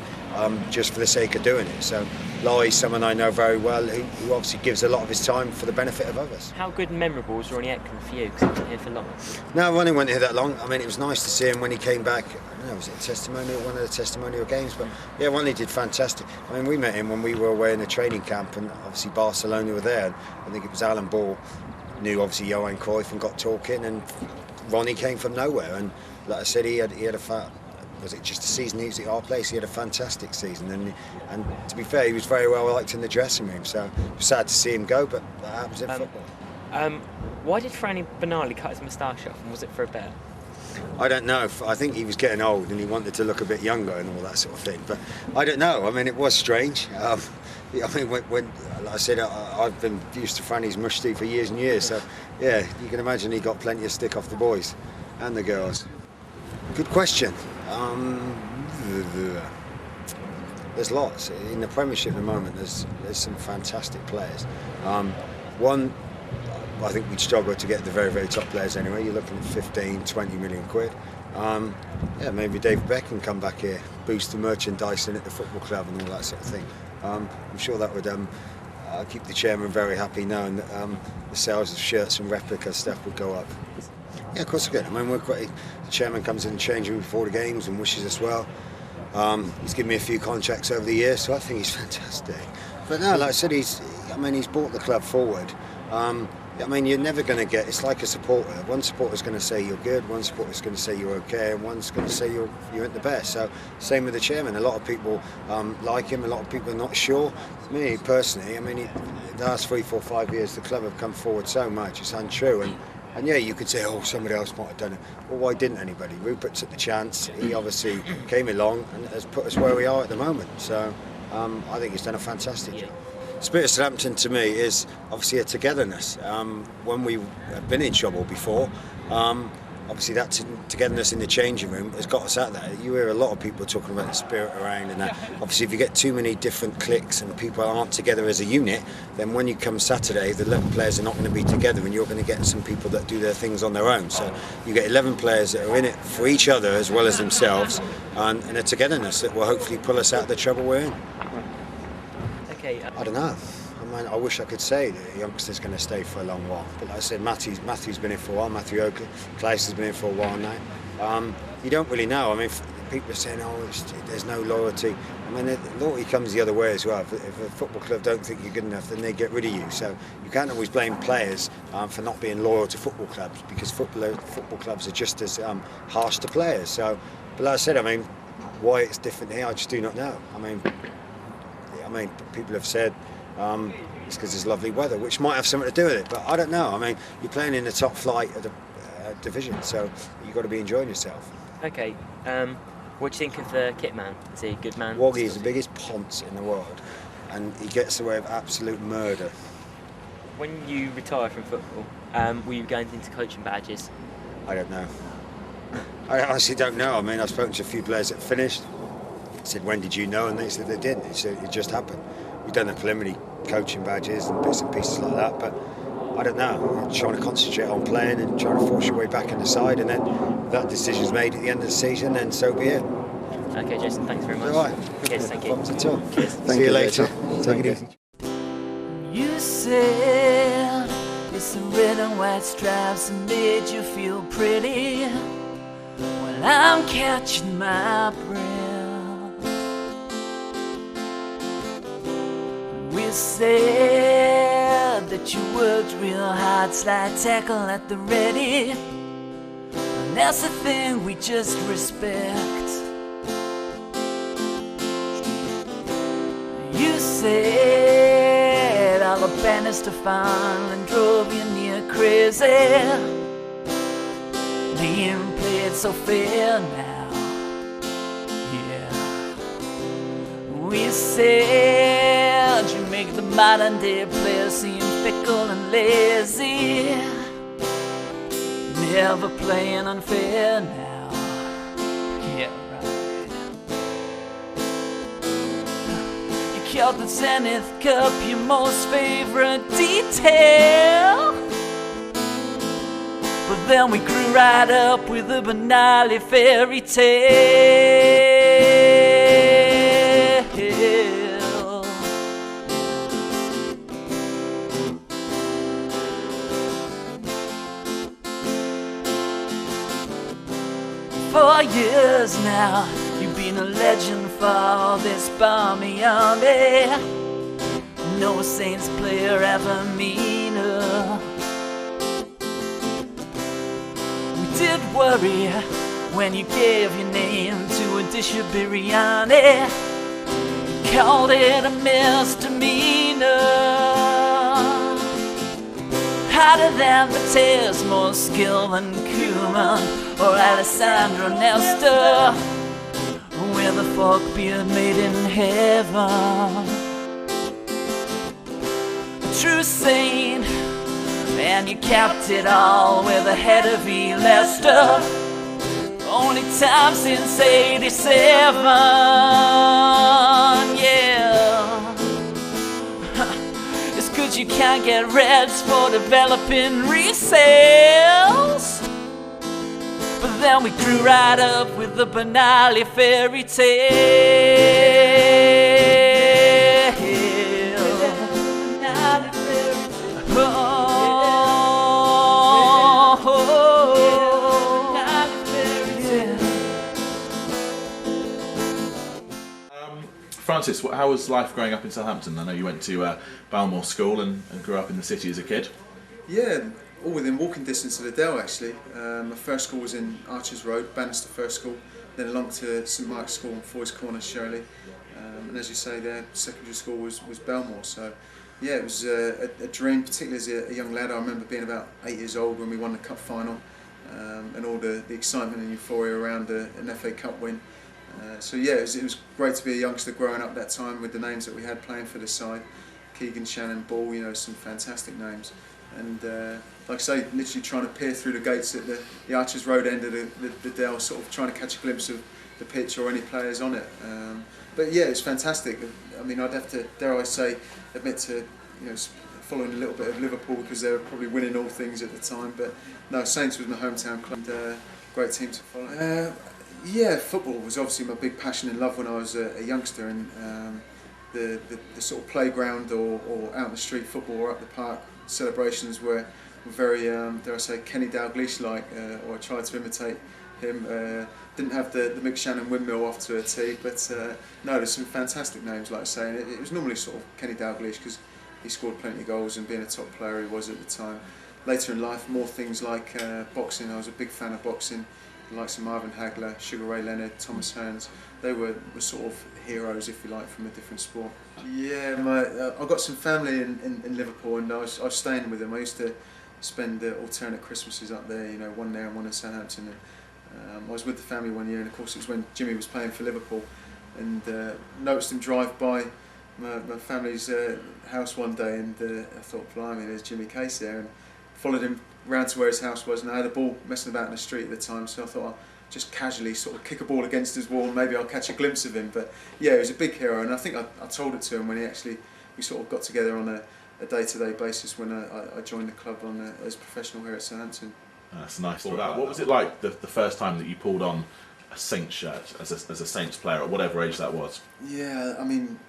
just for the sake of doing it. So Laurie's someone I know very well who obviously gives a lot of his time for the benefit of others. How good and memorable was Ronnie Eklund for you, because he wasn't here for long? No, Ronnie wasn't here that long. I mean, it was nice to see him when he came back. I don't know, was it a testimonial, one of the testimonial games? But yeah, Ronnie did fantastic. I mean, we met him when we were away in a training camp, and obviously Barcelona were there, and I think it was Alan Ball knew obviously Johan Cruyff and got talking, and Ronnie came from nowhere, and like I said, he had was it just a season he was at our place? He had a fantastic season, and to be fair, he was very well liked in the dressing room. So it was sad to see him go, but that happens in football. Why did Franny Benali cut his moustache off, and was it for a bet? I don't know. I think he was getting old and he wanted to look a bit younger and all that sort of thing. But I don't know. I mean, it was strange. I mean, when like I said, I've been used to Franny's mushti for years and years. So yeah, you can imagine he got plenty of stick off the boys and the girls. Good question. There's lots in the Premiership at the moment. There's some fantastic players. One, I think we'd struggle to get the very top players anyway. You're looking at 15-20 million quid. Yeah, maybe David Beckham come back here, boost the merchandising at the football club and all that sort of thing. I'm sure that would keep the chairman very happy, knowing that the sales of shirts and replica stuff would go up. Yeah, of course I get. I mean, the chairman comes in the change room before the games and wishes us well. He's given me a few contracts over the years, so I think he's fantastic. But no, like I said, he's brought the club forward. I mean, you're never going to get. It's like a supporter. One supporter's going to say you're good, one supporter's going to say you're okay, and one's going to say you're at the best. So same with the chairman. A lot of people like him. A lot of people are not sure. Me personally, I mean, the last 3, 4, 5 years, the club have come forward so much. It's untrue. And yeah, you could say, oh, somebody else might have done it. Well, why didn't anybody? Rupert took the chance. He obviously came along and has put us where we are at the moment. So I think he's done a fantastic job. The spirit of Southampton to me is obviously a togetherness. When we have been in trouble before, obviously that togetherness in the changing room has got us out there. You hear a lot of people talking about the spirit around and that. Obviously if you get too many different cliques and people aren't together as a unit, then when you come Saturday, the 11 players are not going to be together and you're going to get some people that do their things on their own. So you get 11 players that are in it for each other as well as themselves, and a togetherness that will hopefully pull us out of the trouble we're in. Okay. I don't know. I mean, I wish I could say that the youngster's going to stay for a long while. But like I said, Matthew's been here for a while. Matthew Oakley, Klaus has been here for a while now. You don't really know. I mean, people are saying, oh, there's no loyalty. I mean, loyalty comes the other way as well. If a football club don't think you're good enough, then they get rid of you. So you can't always blame players for not being loyal to football clubs, because football clubs are just as harsh to players. So, but like I said, I mean, why it's different here, I just do not know. I mean, people have said it's because there's lovely weather, which might have something to do with it, but I don't know. I mean, you're playing in the top flight of the division, so you've got to be enjoying yourself. Okay, what do you think of the kit man? Is he a good man? Woggy is the biggest ponce in the world, and he gets away with absolute murder. When you retire from football, will you go into coaching badges? I don't know. I honestly don't know. I mean, I've spoken to a few players that finished. I said, when did you know? And they said they didn't. He said it just happened. We've done the preliminary coaching badges and bits and pieces like that, but I don't know. I'm trying to concentrate on playing and trying to force your way back in the side, and then that decision's made at the end of the season, and so be it. Okay, Jason, thanks very much. All right. Cheers, thank you. Cheers. See you later. Take it easy. You said it's the red and white stripes that made you feel pretty. Well, I'm catching my breath. We said that you worked real hard, slide tackle at the ready, and that's the thing we just respect. You said all the banners to Finland drove you near crazy, being played so fair now. Yeah. We said you make the modern day player seem fickle and lazy, never playing unfair now. Yeah, right. You killed the Zenith Cup, your most favorite detail. But then we grew right up with a banale fairy tale. 4 years now, you've been a legend for this balmy army. No Saints player ever meaner. We did worry when you gave your name to a dish of biryani, called it a misdemeanor. Harder than Mateus, more skill than Koeman or Alessandro Nesta, with a fork beard made in heaven. A true saint, and you capped it all with a head of E. Leicester. Only time since '87, yeah. It's good you can't get Reds for developing resales. But then we grew right up with the banale fairy tale. Francis, how was life growing up in Southampton? I know you went to Balmoor School and grew up in the city as a kid. Yeah, all within walking distance of the Dell actually. My first school was in Archers Road, Bannister First School, then along to St Mark's School in Foy's Corner, Shirley. And as you say there, secondary school was Balmoor. So yeah, it was a dream, particularly as a young lad. I remember being about 8 years old when we won the cup final, and all the excitement and euphoria around an FA Cup win. So yeah, it was great to be a youngster growing up that time with the names that we had playing for the side. Keegan, Shannon, Ball, you know, some fantastic names. And like I say, literally trying to peer through the gates at the Archers Road end of the Dell, sort of trying to catch a glimpse of the pitch or any players on it. But yeah, it's fantastic. I mean, I'd have to, dare I say, admit to, you know, following a little bit of Liverpool because they were probably winning all things at the time. But no, Saints was my hometown club, and great team to follow. Yeah, football was obviously my big passion and love when I was a youngster, and the sort of playground or out in the street football or up the park celebrations were very, dare I say, Kenny Dalglish-like, or I tried to imitate him. Didn't have the Mick Shannon windmill off to a tee, but no, there's some fantastic names, like I say. And it was normally sort of Kenny Dalglish because he scored plenty of goals and being a top player he was at the time. Later in life, more things like boxing. I was a big fan of boxing. The likes of Marvin Hagler, Sugar Ray Leonard, Thomas Hearns. They were sort of heroes, if you like, from a different sport. Yeah, I've got some family in Liverpool, and I was staying with them. I used to spend alternate Christmases up there, you know, one there and one in Southampton. And, I was with the family one year, and of course it was when Jimmy was playing for Liverpool, and noticed him drive by my family's house one day, and I thought, blimey, there's Jimmy Case there, and followed him round to where his house was, and I had a ball messing about in the street at the time, so I thought I'll just casually sort of kick a ball against his wall and maybe I'll catch a glimpse of him. But yeah, he was a big hero, and I think I told it to him when we sort of got together on a day-to-day basis when I joined the club as professional here at Southampton. That's a nice story. What was it like the first time that you pulled on a Saints shirt as a Saints player at whatever age that was? Yeah, I mean,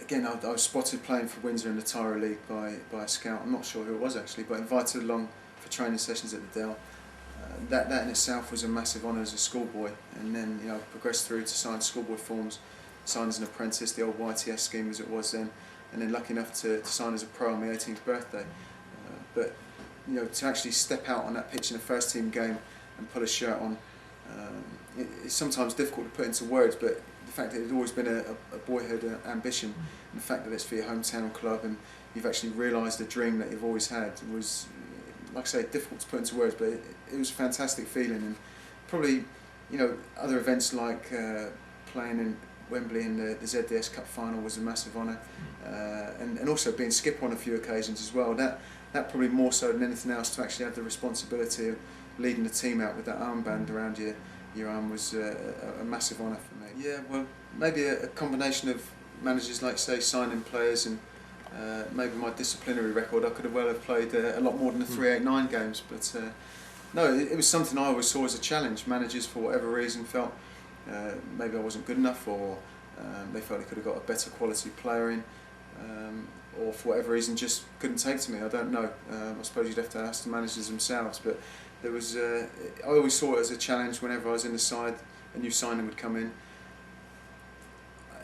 again, I was spotted playing for Windsor in the Tyrol League by a scout. I'm not sure who it was actually, but invited along for training sessions at the Dell. That in itself was a massive honour as a schoolboy, and then I progressed through to sign schoolboy forms, sign as an apprentice, the old YTS scheme as it was then, and then lucky enough to sign as a pro on my 18th birthday. But to actually step out on that pitch in a first team game and put a shirt on, it's sometimes difficult to put into words, but the fact that it's always been a boyhood ambition, and the fact that it's for your hometown club and you've actually realised a dream that you've always had was, like I say, difficult to put into words, but it was a fantastic feeling. And probably, other events like playing in Wembley in the ZDS Cup final was a massive honour, and also being skipper on a few occasions as well. That probably more so than anything else, to actually have the responsibility of leading the team out with that armband around your arm was a massive honour for me. Yeah, well, maybe a combination of managers, like say, signing players, and maybe my disciplinary record. I could have well have played a lot more than the 389 games, but no, it was something I always saw as a challenge. Managers, for whatever reason, felt maybe I wasn't good enough, or they felt they could have got a better quality player in, or for whatever reason just couldn't take to me. I don't know. I suppose you'd have to ask the managers themselves, but there was. I always saw it as a challenge whenever I was in the side. A new signing would come in.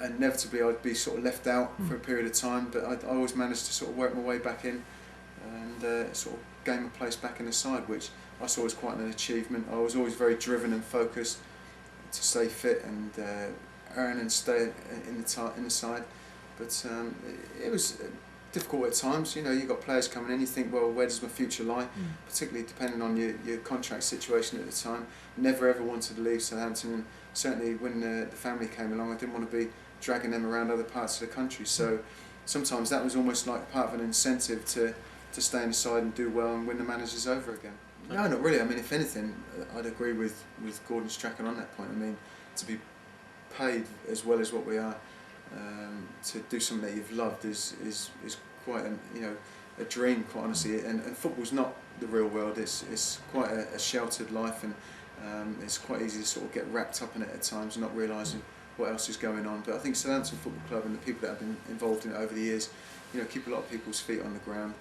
Inevitably, I'd be sort of left out for a period of time, but I always managed to sort of work my way back in and sort of gain my place back in the side, which I saw as quite an achievement. I was always very driven and focused to stay fit and earn and stay in the side, but it was difficult at times. You've got players coming in, you think, well, where does my future lie? Particularly depending on your contract situation at the time. Never ever wanted to leave Southampton, and certainly when the family came along, I didn't want to be dragging them around other parts of the country. So sometimes that was almost like part of an incentive to stay in the side and do well and win the managers over again. No, not really. I mean, if anything, I'd agree with Gordon Strachan on that point. I mean, to be paid as well as what we are, to do something that you've loved is quite a dream, quite honestly. And football's not the real world. It's quite a sheltered life, and it's quite easy to sort of get wrapped up in it at times, not realising what else is going on. But I think Southampton Football Club and the people that have been involved in it over the years, keep a lot of people's feet on the ground.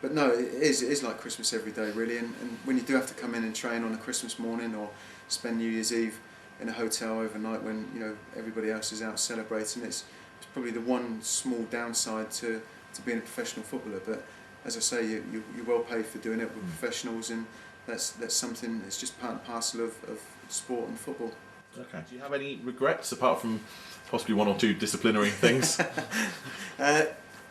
But no, it is like Christmas every day, really. And when you do have to come in and train on a Christmas morning, or spend New Year's Eve in a hotel overnight when everybody else is out celebrating, it's probably the one small downside to being a professional footballer. But as I say, you're well paid for doing it with professionals, and that's something that's just part and parcel of sport and football. Okay. Do you have any regrets apart from possibly one or two disciplinary things?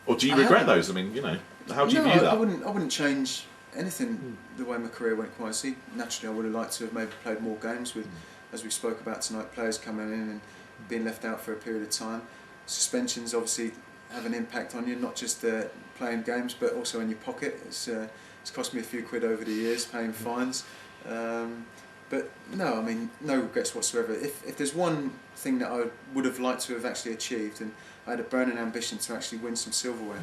Or do you regret those? I mean, how do you view that? I wouldn't change anything. The way my career went, quite honestly. Naturally, I would have liked to have maybe played more games with, as we spoke about tonight, players coming in and being left out for a period of time. Suspensions obviously have an impact on you, not just playing games, but also in your pocket. It's cost me a few quid over the years paying fines. But no, I mean, no regrets whatsoever. If there's one thing that I would have liked to have actually achieved, and I had a burning ambition to actually win some silverware,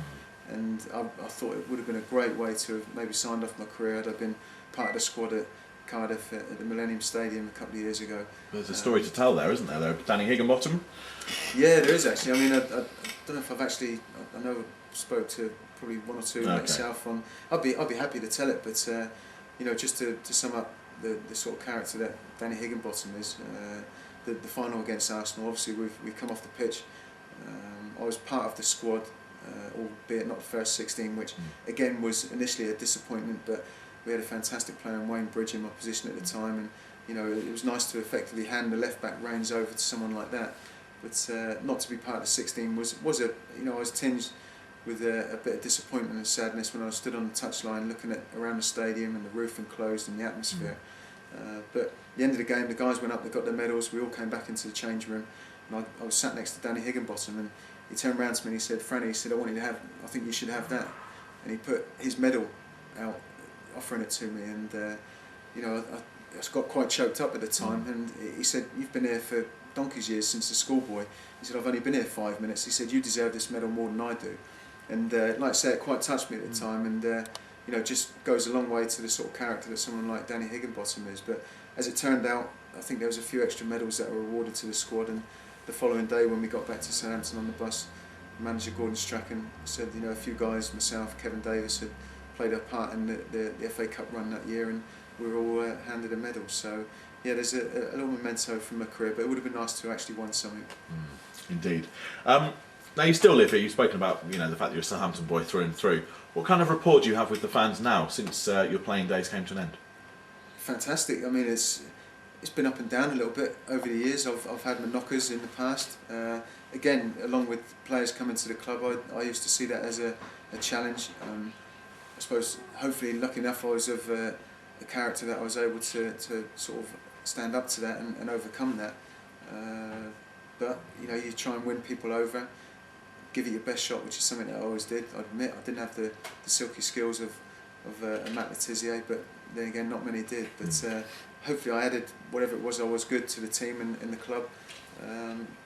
and I thought it would have been a great way to have maybe signed off my career had I been part of the squad at Cardiff at the Millennium Stadium a couple of years ago. There's a story to tell there, isn't there? Danny Higginbottom? Yeah, there is actually. I mean, I don't know if I've actually. I know I spoke to probably one or two myself. I'd be happy to tell it, but just to sum up the sort of character that Danny Higginbottom is. The final against Arsenal, obviously we've come off the pitch. I was part of the squad, albeit not the first 16, which again was initially a disappointment, but we had a fantastic player in Wayne Bridge in my position at the time, and you know, it was nice to effectively hand the left back reins over to someone like that. But not to be part of the 16 was a, you know, I was tinged with a bit of disappointment and sadness when I stood on the touchline looking at around the stadium and the roof enclosed and the atmosphere. But at the end of the game, the guys went up, they got their medals, we all came back into the change room, and I was sat next to Danny Higginbottom, and he turned around to me and he said, "Franny," he said, I think you should have that." And he put his medal out, offering it to me, and you know, I got quite choked up at the time, and he said, "You've been here for donkey's years, since a schoolboy." He said, "I've only been here 5 minutes." He said, "You deserve this medal more than I do." And like I say, it quite touched me at the time, and you know, just goes a long way to the sort of character that someone like Danny Higginbottom is. But as it turned out, I think there was a few extra medals that were awarded to the squad, and the following day when we got back to Southampton on the bus, manager Gordon Strachan said, you know, a few guys, myself, Kevin Davis, had played a part in the FA Cup run that year, and we were all handed a medal. So yeah, there's a little memento from my career, but it would have been nice to actually won something. Indeed. Now you still live here. You've spoken about, you know, the fact that you're a Southampton boy through and through. What kind of rapport do you have with the fans now, since your playing days came to an end? Fantastic. I mean, it's been up and down a little bit over the years. I've had my knockers in the past. Again, along with players coming to the club, I used to see that as a challenge. I suppose, hopefully, lucky enough, I was of a character that I was able to sort of stand up to that and overcome that. But you know, you try and win people over, give it your best shot, which is something that I always did. I admit I didn't have the silky skills of a Matt Letizia, but then again, not many did. But hopefully, I added whatever it was I was good to the team and the club.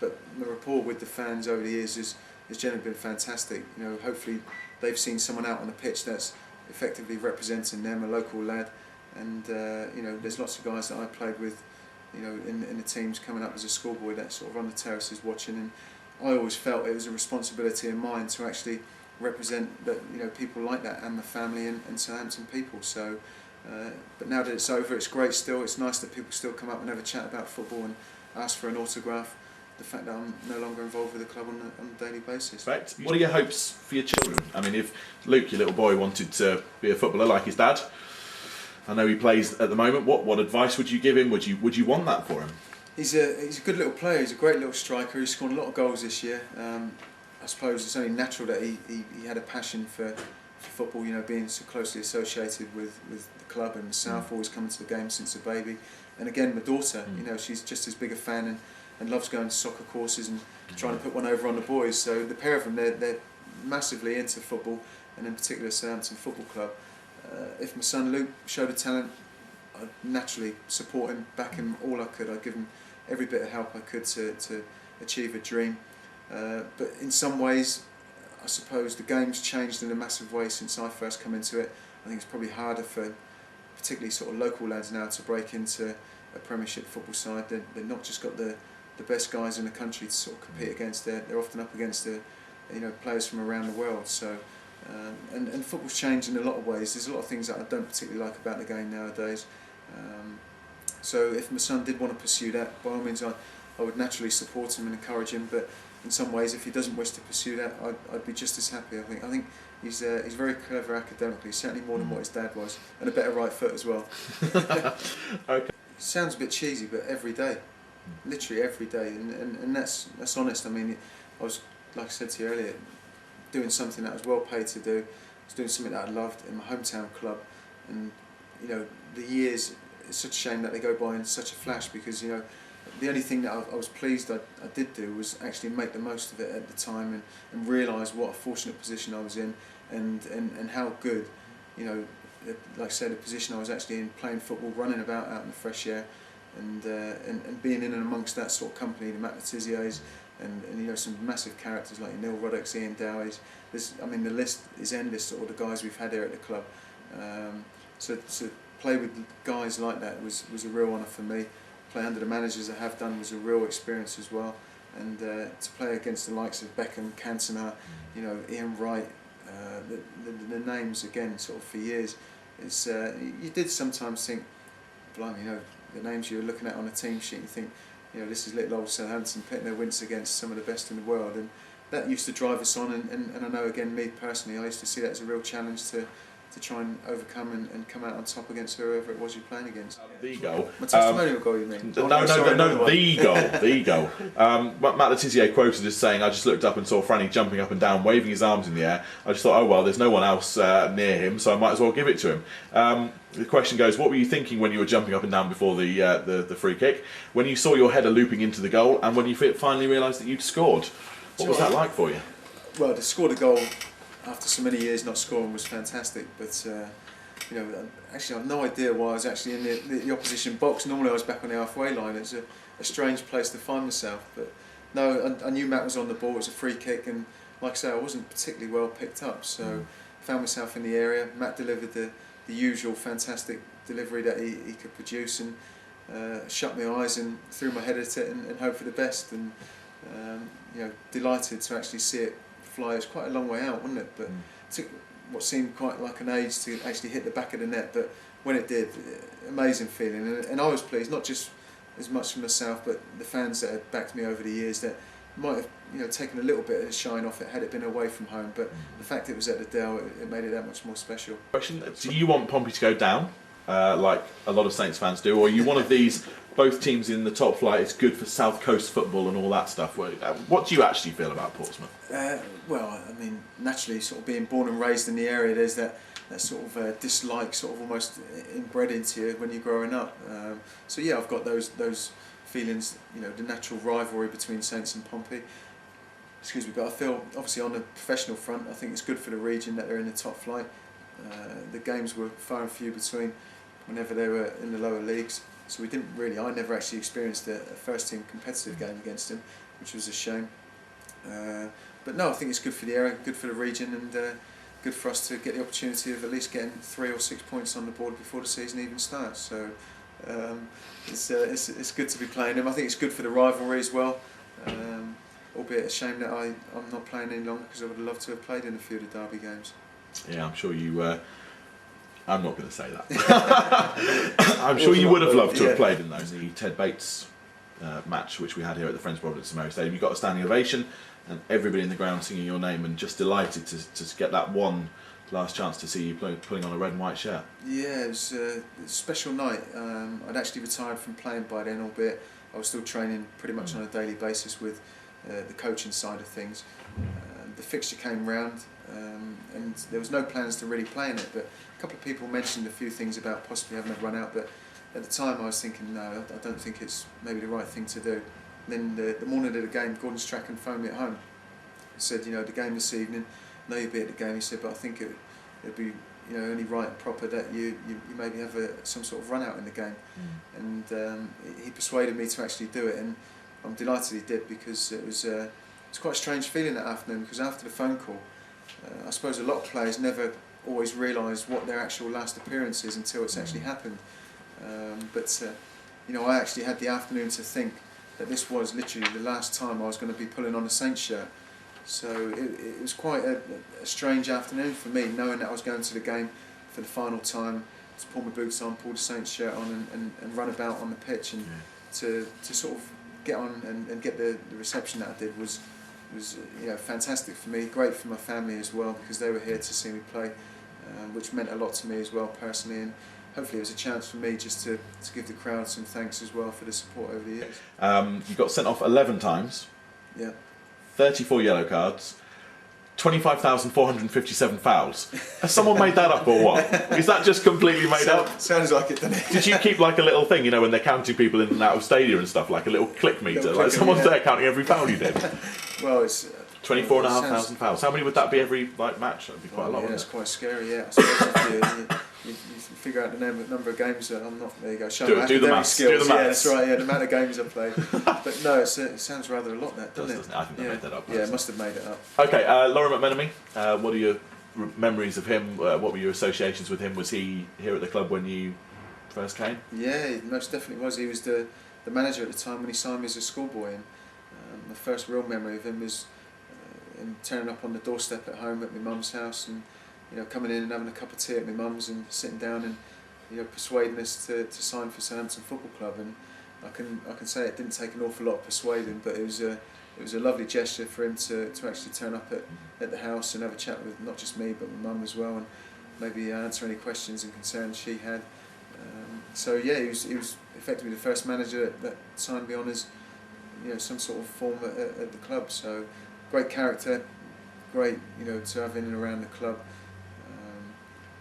But my rapport with the fans over the years has generally been fantastic. You know, hopefully they've seen someone out on the pitch that's effectively representing them, a local lad. And you know, there's lots of guys that I played with, you know, in the teams coming up as a schoolboy, that sort of on the terraces watching, and I always felt it was a responsibility of mine to actually represent that, you know, people like that and the family and Southampton people. So, but now that it's over, it's great still. It's nice that people still come up and have a chat about football and ask for an autograph. The fact that I'm no longer involved with the club on a daily basis. Right. What are your hopes for your children? I mean, if Luke, your little boy, wanted to be a footballer like his dad, I know he plays at the moment. What advice would you give him? Would you want that for him? He's a good little player. He's a great little striker. He's scored a lot of goals this year. I suppose it's only natural that he had a passion for football. You know, being so closely associated with the club and the South, always coming to the game since a baby. And again, my daughter, you know, she's just as big a fan and loves going to soccer courses and trying to put one over on the boys. So the pair of them, they're massively into football, and in particular Southampton Football Club. If my son Luke showed a talent, I'd naturally support him, back him all I could. I'd give him every bit of help I could to achieve a dream. But in some ways, I suppose the game's changed in a massive way since I first come into it. I think it's probably harder for particularly sort of local lads now to break into a Premiership football side. They've not just got the best guys in the country to sort of compete against. They're often up against you know, players from around the world. So. And football's changed in a lot of ways. There's a lot of things that I don't particularly like about the game nowadays. So if my son did want to pursue that, by all means I would naturally support him and encourage him. But in some ways, if he doesn't wish to pursue that, I'd be just as happy. I think he's very clever academically, certainly more than what his dad was, and a better right foot as well. Okay. Sounds a bit cheesy, but every day, literally every day, and that's honest. I mean, I was, like I said to you earlier, doing something that I was well paid to do. I was doing something that I loved in my hometown club, and you know, the years, it's such a shame that they go by in such a flash, because you know, the only thing that I was pleased I did do was actually make the most of it at the time, and realise what a fortunate position I was in, and how good, you know, like I said, the position I was actually in, playing football, running about out in the fresh air, and being in and amongst that sort of company, the Matt Letiziers, and you know, some massive characters like Neil Ruddock's, Ian Dowies. I mean, the list is endless, all the guys we've had here at the club. So to play with guys like that was a real honour for me. Play under the managers I have done was a real experience as well. And to play against the likes of Beckham, Cantona, you know, Ian Wright, the names again, sort of for years. You did sometimes think, blimey, you know, the names you were looking at on a team sheet, you think, you know, this is little old Southampton pitting their wins against some of the best in the world, and that used to drive us on, and I know, again, me personally, I used to see that as a real challenge to try and overcome and come out on top against whoever it was you're playing against. The goal. My testimonial goal, you mean? No, the goal. The goal. Matt Le Tissier quoted as saying, "I just looked up and saw Franny jumping up and down, waving his arms in the air. I just thought, oh well, there's no one else near him, so I might as well give it to him." The question goes, what were you thinking when you were jumping up and down before the free kick, when you saw your header looping into the goal, and when you finally realised that you'd scored? What was that like for you? Well, to score the goal after so many years not scoring was fantastic, but you know, actually I've no idea why I was actually in the opposition box. Normally I was back on the halfway line. It's a strange place to find myself, but no, I knew Matt was on the ball. It was a free kick, and like I say, I wasn't particularly well picked up, so found myself in the area. Matt delivered the usual fantastic delivery that he could produce, and shut my eyes and threw my head at it and hoped for the best, and you know, delighted to actually see it fly. It's quite a long way out, wasn't it? But it took what seemed quite like an age to actually hit the back of the net, but when it did, amazing feeling, and I was pleased, not just as much for myself, but the fans that had backed me over the years that might have, you know, taken a little bit of the shine off it had it been away from home, but the fact it was at the Dell, it made it that much more special. Question: do you want Pompey to go down, like a lot of Saints fans do, or are you one of these, both teams in the top flight, it's good for South Coast football and all that stuff? What do you actually feel about Portsmouth? Well, I mean, naturally, sort of being born and raised in the area, there's that sort of dislike sort of almost inbred into you when you're growing up. So yeah, I've got those feelings, you know, the natural rivalry between Saints and Pompey. Excuse me, but I feel, obviously on the professional front, I think it's good for the region that they're in the top flight. The games were far and few between whenever they were in the lower leagues, so I never actually experienced a first team competitive game against them, which was a shame. But no, I think it's good for the area, good for the region, and good for us to get the opportunity of at least getting 3 or 6 points on the board before the season even starts. So it's good to be playing them. I think it's good for the rivalry as well. Albeit a shame that I'm not playing any longer, because I would have loved to have played in a few of the derby games. Yeah, I'm sure you. I'm not going to say that. I'm sure you would have loved to have played in those. The Ted Bates match, which we had here at the Friends Providence St Mary Stadium, you got a standing ovation, and everybody in the ground singing your name, and just delighted to get that one last chance to see you putting on a red and white shirt. Yeah, it was a special night. I'd actually retired from playing by then, albeit I was still training pretty much on a daily basis with the coaching side of things. The fixture came round, and there was no plans to really play in it, but a couple of people mentioned a few things about possibly having a run out, but at the time I was thinking, no, I don't think it's maybe the right thing to do. And then the morning of the game, Gordon Strachan phoned me at home. He said, you know, the game this evening, I know you'll be at the game, he said, but I think it'd be, you know, only right and proper that you maybe have some sort of run out in the game. And he persuaded me to actually do it, and I'm delighted he did, because it's quite a strange feeling that afternoon, because after the phone call, I suppose a lot of players never always realise what their actual last appearance is until it's actually happened. But you know, I actually had the afternoon to think that this was literally the last time I was going to be pulling on a Saints shirt. So it was quite a strange afternoon for me, knowing that I was going to the game for the final time, to pull my boots on, pull the Saints shirt on, and run about on the pitch, and to sort of get on and get the reception that I did was you know, fantastic for me, great for my family as well, because they were here to see me play, which meant a lot to me as well personally, and hopefully it was a chance for me just to give the crowd some thanks as well for the support over the years. You got sent off 11 times, 34 yellow cards, 25,457 fouls. Has someone made that up or what? Is that just completely made up? Sounds like it, doesn't it? Did you keep like a little thing, you know, when they're counting people in and out of stadium and stuff, like a little click meter, like someone's there counting every foul you did? Well, it's 24,500 fouls. How many would that be every match? That'd be quite a lot. Yeah, it's quite scary. Yeah, I suppose if you figure out the number of games that I'm not. There you go. Do the maths. Skills. Yeah, that's right. Yeah, the amount of games I've played. But no, it sounds rather a lot. That doesn't it? I think they made that up. Yeah, must have made it up. Okay, Lauren McMenemy. What are your memories of him? What were your associations with him? Was he here at the club when you first came? Yeah, he most definitely was. He was the manager at the time when he signed me as a schoolboy, and my first real memory of him was him turning up on the doorstep at home at my mum's house, and you know, coming in and having a cup of tea at my mum's and sitting down and persuading us to sign for Southampton Football Club, and I can say it didn't take an awful lot of persuading, but it was a lovely gesture for him to actually turn up at the house and have a chat with not just me but my mum as well, and maybe answer any questions and concerns she had. So yeah, he was effectively the first manager that signed me on as some sort of form at the club. So great character, great to have in and around the club.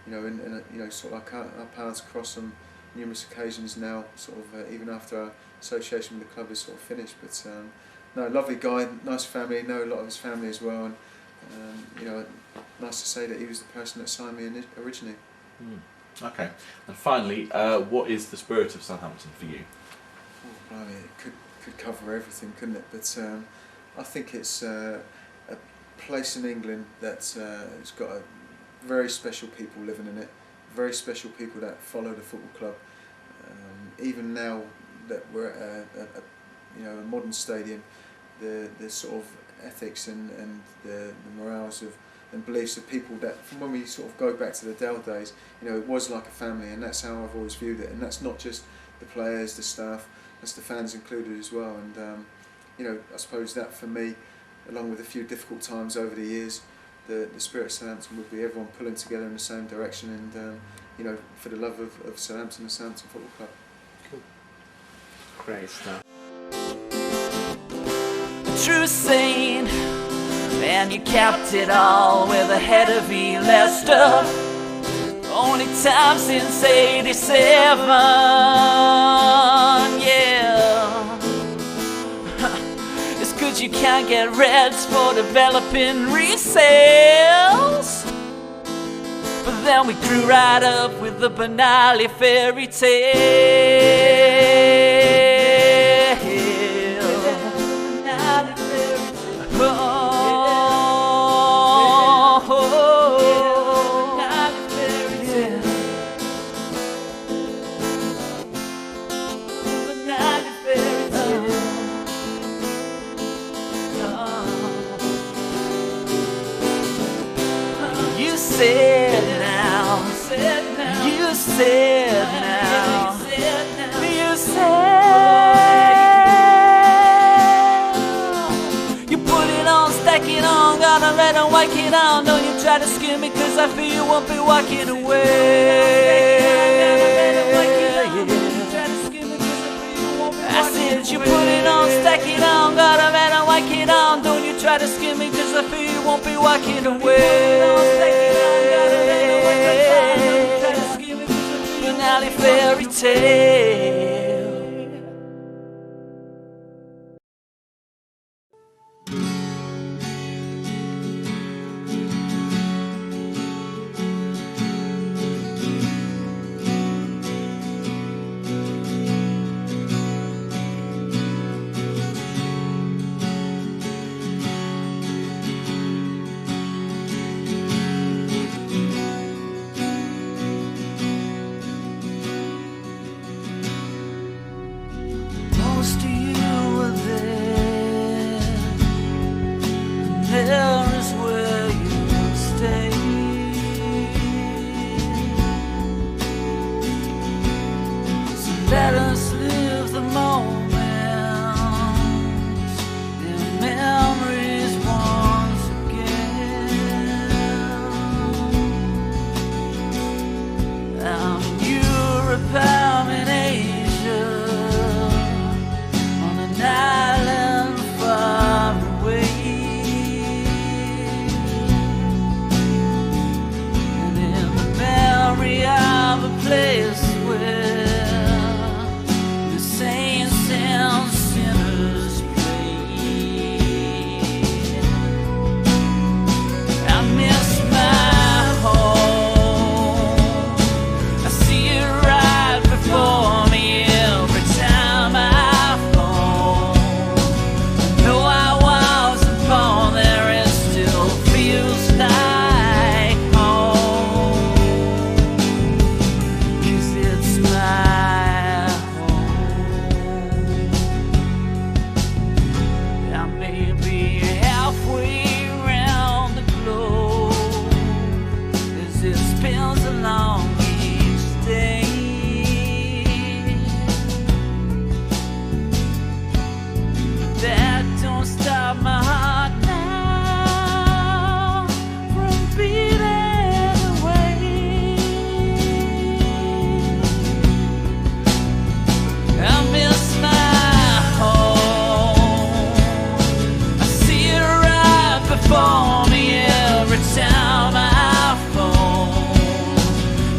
And sort of our paths cross on numerous occasions now, sort of even after our association with the club is sort of finished. But no, lovely guy, nice family, know a lot of his family as well, and nice to say that he was the person that signed me originally. Okay, and finally, what is the spirit of Southampton for you? Oh, blimey, it could cover everything, couldn't it? But I think it's a place in England that's it's got very special people living in it, very special people that follow the football club. Even now that we're at a modern stadium, the sort of ethics and the morals and beliefs of people that, from when we sort of go back to the Dell days, it was like a family, and that's how I've always viewed it. And that's not just the players, the staff, that's the fans included as well. And I suppose that for me, along with a few difficult times over the years, the spirit of Southampton would be everyone pulling together in the same direction, and for the love of Southampton and Southampton Football Club. Cool. Great stuff. True saint, and you capped it all with a head of Leicester. Only time since '87, yeah. It's good you can't get reds for developing resales, but then we grew right up with the banally fairy tale. You said now, you said now, you said, you put it on, stack it on, gotta let it whack it on. Don't you try to skim me, cause I feel you won't be walking away. I said you put it on, stack it on, gotta let it whack it on. Don't you try to skim me, cause I feel you won't be walking away. Finale fairy tale. Most of you were there, and there is where you stay. So let us live the moments in memories once again. I'm in Europe, I'm in Asia, on an island far away, and in the memory of a place where the saints and sinners pray. I miss my home, I see it right before me every time I phone. No, I wasn't born there, it still feels like home. 'Cause it for me every time I fall.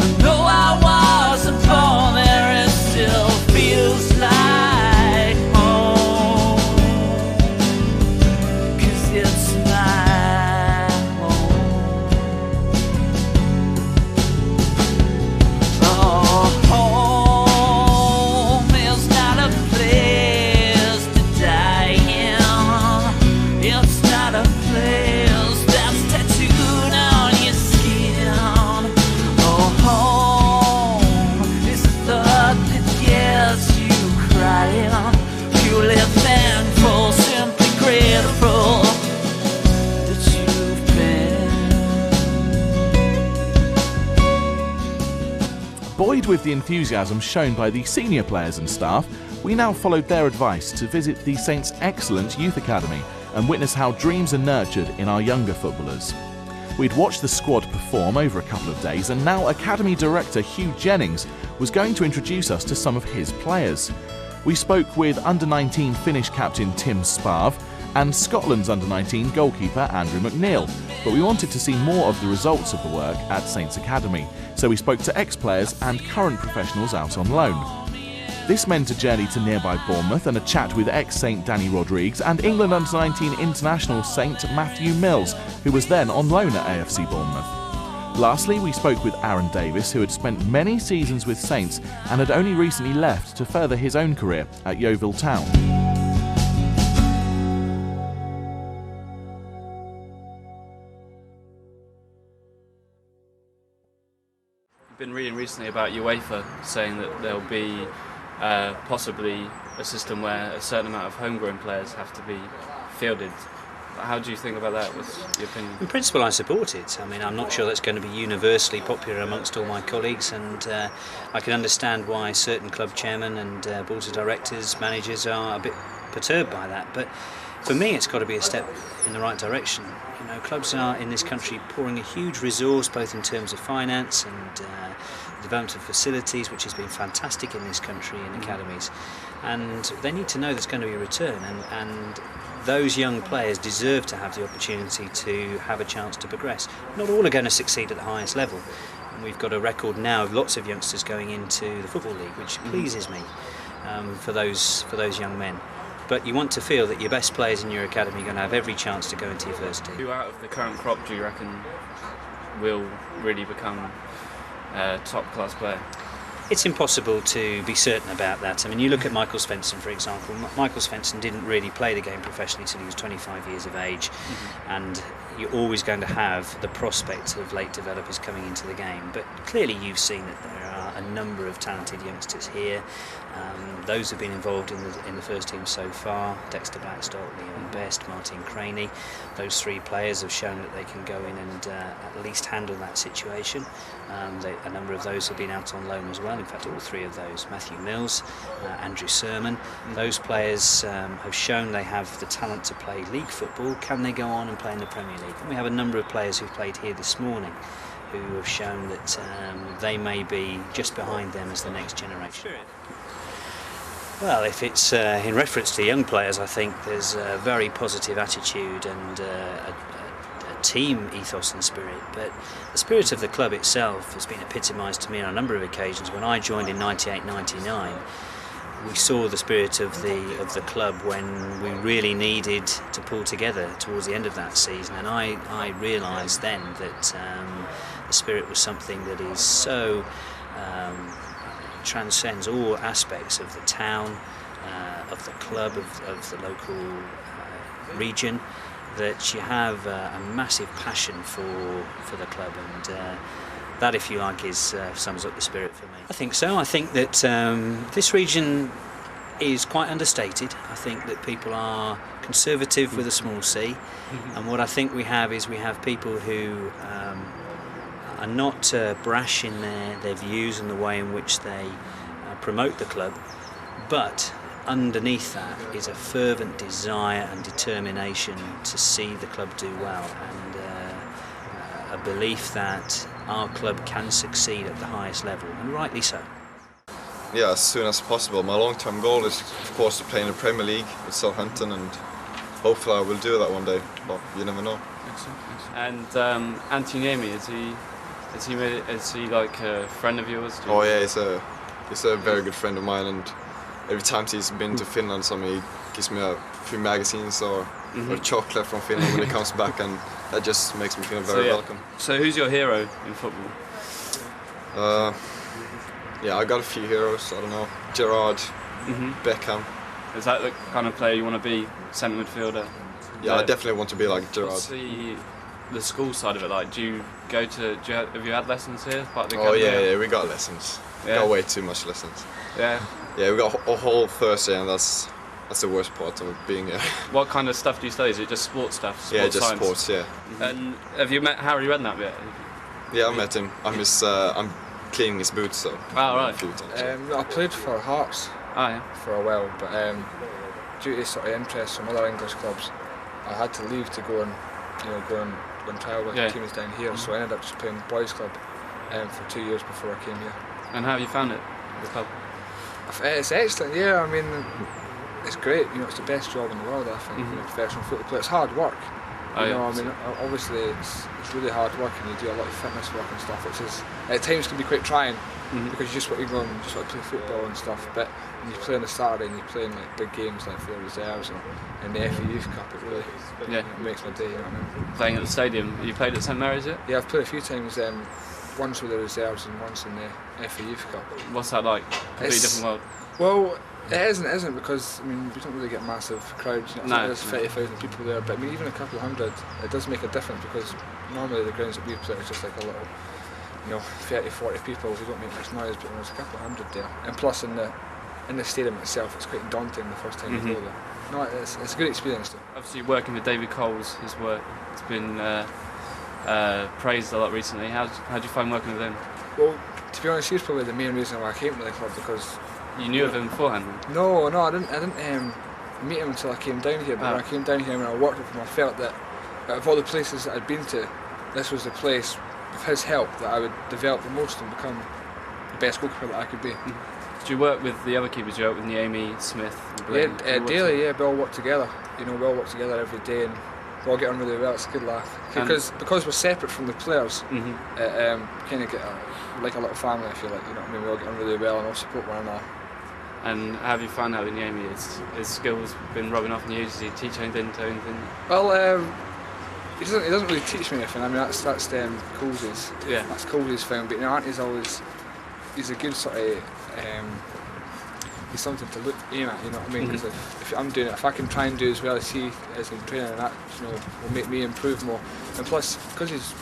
And though I wasn't born there, it still feels like home, 'cause it's my home. Oh, home is not a place to die in. It's not a place that's tattooed on your skin. Oh, home is the thought that gets you crying. Purely thankful, simply grateful that you've been. Buoyed with the enthusiasm shown by the senior players and staff, we now followed their advice to visit the Saints' excellent youth academy and witness how dreams are nurtured in our younger footballers. We'd watched the squad perform over a couple of days, and now Academy Director Hugh Jennings was going to introduce us to some of his players. We spoke with under-19 Finnish captain Tim Sparv and Scotland's under-19 goalkeeper Andrew McNeil, but we wanted to see more of the results of the work at Saints Academy, so we spoke to ex-players and current professionals out on loan. This meant a journey to nearby Bournemouth and a chat with ex-Saint Danny Rodrigues and England under-19 international Saint Matthew Mills, who was then on loan at AFC Bournemouth. Lastly, we spoke with Aaron Davis, who had spent many seasons with Saints and had only recently left to further his own career at Yeovil Town. I've been reading recently about UEFA saying that there'll be possibly a system where a certain amount of homegrown players have to be fielded. How do you think about that? What's your opinion? In principle, I support it. I mean, I'm not sure that's going to be universally popular amongst all my colleagues, and I can understand why certain club chairmen and boards of directors, managers are a bit perturbed by that. But for me, it's got to be a step in the right direction. You know, clubs are in this country pouring a huge resource, both in terms of finance and development of facilities, which has been fantastic in this country in academies, and they need to know there's going to be a return, and those young players deserve to have the opportunity to have a chance to progress. Not all are going to succeed at the highest level, and we've got a record now of lots of youngsters going into the Football League, which pleases me for those young men. But you want to feel that your best players in your academy are going to have every chance to go into your first team. Who out of the current crop do you reckon will really become a top-class player? It's impossible to be certain about that. I mean, you look at Michael Svensson, for example. Michael Svensson didn't really play the game professionally until he was 25 years of age, and you're always going to have the prospect of late developers coming into the game. But clearly you've seen that there are a number of talented youngsters here. Those have been involved in the first team so far: Dexter Blackstock, Leon Best, Martin Craney. Those three players have shown that they can go in and at least handle that situation. A number of those have been out on loan as well. In fact, all three of those: Matthew Mills, Andrew Sermon. Those players have shown they have the talent to play league football. Can they go on and play in the Premier League? And we have a number of players who've played here this morning who have shown that they may be just behind them as the next generation. Well, if it's in reference to young players, I think there's a very positive attitude and a team ethos and spirit, but the spirit of the club itself has been epitomised to me on a number of occasions. When I joined in 98-99, we saw the spirit of the club when we really needed to pull together towards the end of that season, and I realised then that the spirit was something that is so transcends all aspects of the town, of the club, of the local region, that you have a massive passion for the club, and that, if you like, sums up the spirit for me. I think so. I think that this region is quite understated. I think that people are conservative with a small c, and what I think we have is people who are not brash in their views and the way in which they promote the club, but underneath that is a fervent desire and determination to see the club do well, and a belief that our club can succeed at the highest level, and rightly so. Yeah, as soon as possible. My long-term goal is, of course, to play in the Premier League with Southampton, and hopefully I will do that one day, but you never know. And Antti Niemi, is he like a friend of yours? Oh yeah, he's a very good friend of mine, and every time he's been to Finland, he gives me a few magazines or chocolate from Finland when he comes back, and that just makes me feel very welcome. So who's your hero in football? Yeah, I got a few heroes. I don't know, Gerard, Beckham. Is that the kind of player you want to be, centre midfielder? Yeah, I definitely want to be like Gerard. What's the school side of it like? Have you had lessons here? Part of the Oh academy? yeah, we got lessons. We got way too much lessons. Yeah. Yeah, we got a whole Thursday, and that's the worst part of being here. What kind of stuff do you study? Is it just sports stuff? Yeah, just science? sports. Yeah. And have you met Harry Redknapp yet? Yeah, I met him. I'm cleaning his boots, so. Oh right. A few times. I played for Hearts for a while, but due to sort of interest from other English clubs, I had to leave to go and trial with the teams down here. So I ended up just playing boys club for 2 years before I came here. And how have you found it, the club? It's excellent. Yeah, I mean, it's great. It's the best job in the world, I think. Professional football player. It's hard work. I mean, obviously it's really hard work, and you do a lot of fitness work and stuff, which is at times can be quite trying because you just want to go and just want to play football and stuff. But when you play on a Saturday and you play in like big games like for the reserves or in the FA Youth Cup, it really it makes my day. You know what I mean? Playing at the stadium. You played at St Mary's yet? Yeah, I've played a few times. Once with the reserves and once in the FA Youth Cup. What's that like? Completely different world. Well, it isn't because I mean we don't really get massive crowds. There's 30,000 people there, but I mean even a couple of hundred, it does make a difference because normally the grounds that we play is just like a little, 30, 40 people. We don't make much noise, but there's a couple of hundred there. And plus in the stadium itself, it's quite daunting the first time you go there. No, it's a good experience though. Obviously working with David Coles, his work, it's been praised a lot recently. How do you find working with him? Well, to be honest, he's probably the main reason why I came to the club because. You knew of him beforehand? No, I didn't meet him until I came down here. But when I came down here and I worked with him, I felt that out of all the places that I'd been to, this was the place, with his help, that I would develop the most and become the best goalkeeper that I could be. Do you work with the other keepers? You work with Niemi, Smith? Daily, yeah. We all work together. We all work together every day, and we all get on really well. It's a good laugh because we're separate from the players. Kind of get like a little family, I feel like. You know what I mean? We all get on really well and all support one another. And how have you found out with Niemi? His skills been rubbing off on you? Does he teach anything to anything? Well, he doesn't really teach me anything. I mean, that's Coles's. Yeah. That's Coles's thing. But Auntie's he's a good sort of. He's something to aim at. You know what I mean? Because if I'm doing it, if I can try and do as well as he is in training, and that will make me improve more. And plus, because he's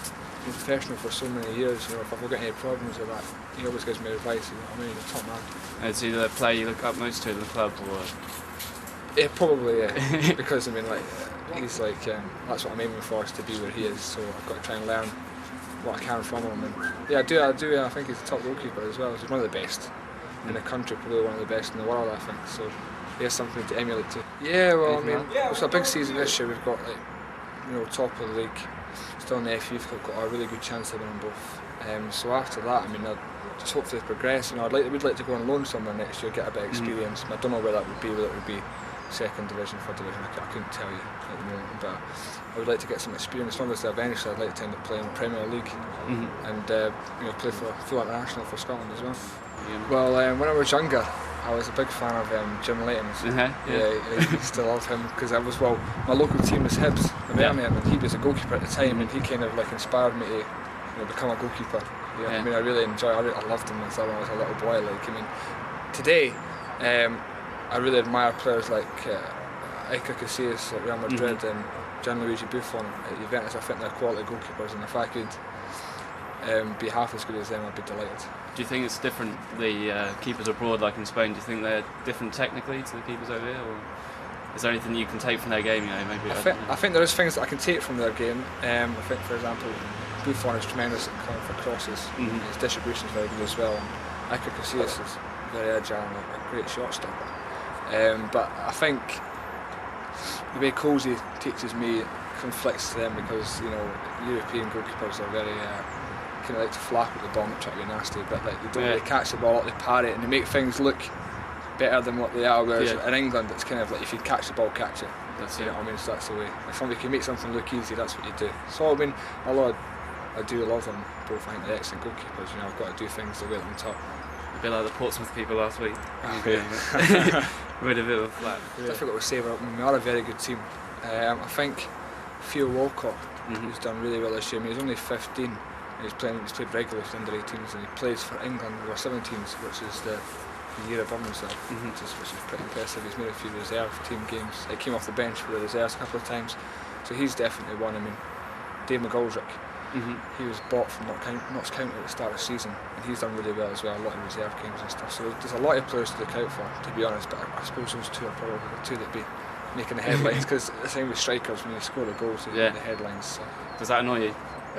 been professional for so many years, if I've got any problems with that, he always gives me advice. You know what I mean? He's a top man. Is he the player you look up most to in the club, or? Yeah, probably. Yeah. Because I mean, like he's like that's what I'm aiming for, is to be where he is. So I've got to try and learn what I can from him. And yeah, I do. I think he's a top goalkeeper as well. He's one of the best in the country, probably one of the best in the world, I think. So he has something to emulate to. Yeah, well, I mean, it's a big season this year. We've got top of the league. Still in the FA Youth Cup, got a really good chance of winning both. So after that, I mean, I'd just hopefully progress. We'd like to go on loan somewhere next year, get a bit of experience. I don't know where that would be. Whether it would be second division, third division, I couldn't tell you at the moment. But I would like to get some experience. Obviously, eventually, I'd like to end up playing Premier League and play for full international for Scotland as well. Well, when I was younger, I was a big fan of Jim Leighton's. Yeah, I used to love him because my local team was Hibs in Birmingham, and he was a goalkeeper at the time, and he kind of like inspired me to become a goalkeeper. I mean, I really enjoyed it. I loved him when I was a little boy. Like, I mean, today, I really admire players like Iker Casillas at Real Madrid and Gianluigi Buffon at Juventus. I think they're quality goalkeepers, and if I could be half as good as them, I'd be delighted. Do you think it's different, the keepers abroad, like in Spain? Do you think they're different technically to the keepers over here, or is there anything you can take from their game? I think there is things that I can take from their game. I think, for example, Buffon is tremendous at coming for crosses. His distribution is very good as well. Iker Casillas is very agile and a great shot stopper. But I think the way Colesy teaches me conflicts to them because European goalkeepers are very kind of like to flap at the ball and try to be nasty, but like they don't really catch the ball, they parry it and they make things look better than what they are. Whereas in England, it's kind of like if you catch the ball, catch it. That's you it. know what I mean? So that's the way. If somebody can make something look easy, that's what you do. So I mean, I do love them both. I think they're excellent goalkeepers. You know, I've got to do things to get them top. A bit like the Portsmouth people last week. Yeah. With a bit of a flat. Difficult to say, but we are a very good team. I think Theo Walcott, who's done really well this year. I mean, he's only 15 and he's played regularly for under 18s, and he plays for England over 17s, which is the year above himself, which is pretty impressive. He's made a few reserve team games. He came off the bench for the reserves a couple of times, so he's definitely one. I mean, Dave McGoldrick, he was bought from Notts County at the start of the season, and he's done really well as well, a lot of reserve games and stuff. So there's a lot of players to look out for, to be honest, but I suppose those two are probably the two that be making the headlines, because the same with strikers, when you score the goals, you make the headlines. So. Does that annoy you?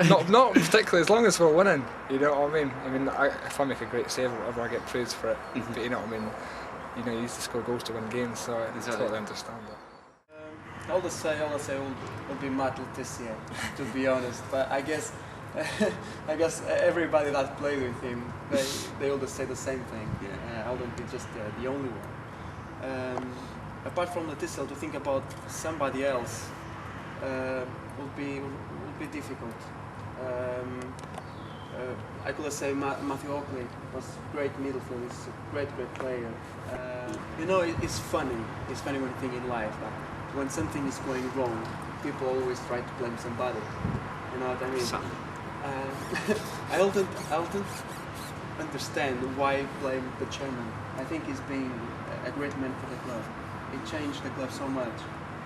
Not particularly, as long as we're winning, you know what I mean? I mean, if I make a great save or whatever, I get praised for it, but you know what I mean? You know, you used to score goals to win games, so I totally understand that. All the say will be Matt Letizia, to be honest. But I guess everybody that played with him, they all say the same thing. I wouldn't be just the only one. Apart from Letizia, to think about somebody else would be difficult. I could say Matthew Oakley was a great midfielder. He's a great player. You know, it's funny. It's funny when you think in life. When something is going wrong, people always try to blame somebody. You know what I mean? I often understand why blame the chairman. I think he's been a great man for the club. He changed the club so much.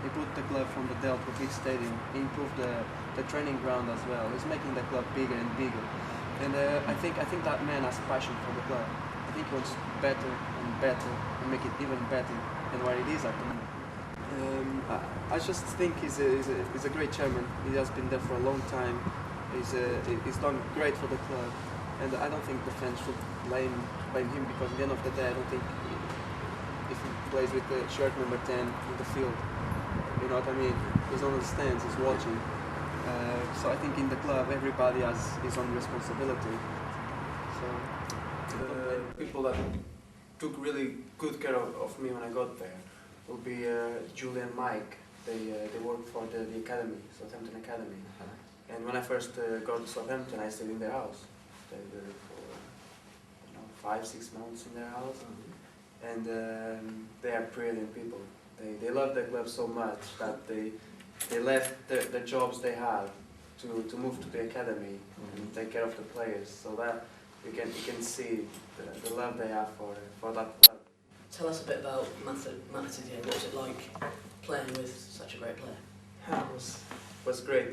He put the club from the Delta to a big stadium. He improved the training ground as well. He's making the club bigger and bigger. And I think that man has passion for the club. I think he wants better and better and make it even better than what it is at the moment. I just think he's a great chairman. He has been there for a long time. He's done great for the club, and I don't think the fans should blame him, because at the end of the day, I don't think if he plays with the shirt number 10 in the field, you know what I mean? He's on the stands, he's watching. So I think in the club, everybody has his own responsibility. So people that took really good care of me when I got there will be Julie and Mike. They work for the academy, Southampton Academy. And when I first got to Southampton, I stayed in their house. Stayed there for 5-6 months in their house. And they are brilliant people. They love the club so much that they left the jobs they have to move to the academy and take care of the players. So that you can see the love they have for that club. Tell us a bit about Matt Letizia. What was it like playing with such a great player? It was great.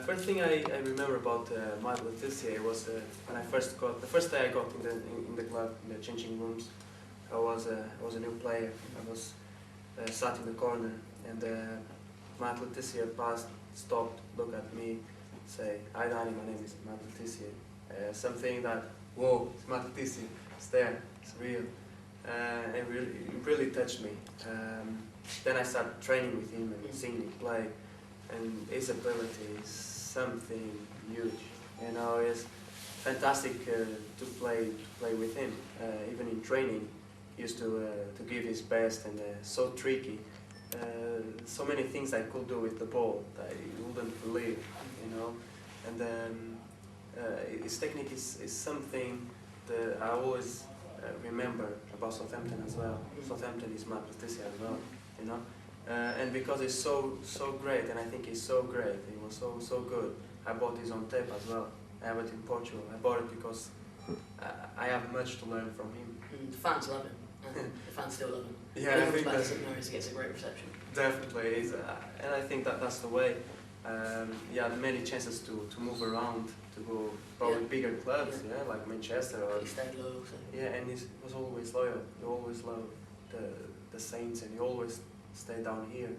First thing I remember about Matt Letizia was when the first day I got in the club, in the changing rooms. I was a new player. I was sat in the corner, and Matt Letizia stopped, looked at me, say, "Hi Danny, my name is Matt Letizia." Something that, whoa, it's Matt Letizia. It's there. It's real. It really touched me. Then I started training with him and seeing him play, and his ability is something huge. You know, it's fantastic to play with him. Even in training, he used to give his best, and so tricky. So many things I could do with the ball that you wouldn't believe, you know. And his technique is something that I always remember about Southampton as well. Southampton is Matt Letizia as well, you know. And because he's so great, and I think he's so great, he was so good. I bought his on tape as well. I have it in Portugal. I bought it because I have much to learn from him. The fans love him. The fans still love him. Yeah, I think that he gets a great reception. Definitely, and I think that's the way. He had many chances to move around, to go probably bigger clubs, like Manchester. Or, he stayed loyal. So. Yeah, and he was always loyal. He always loved the Saints, and he always stayed down here.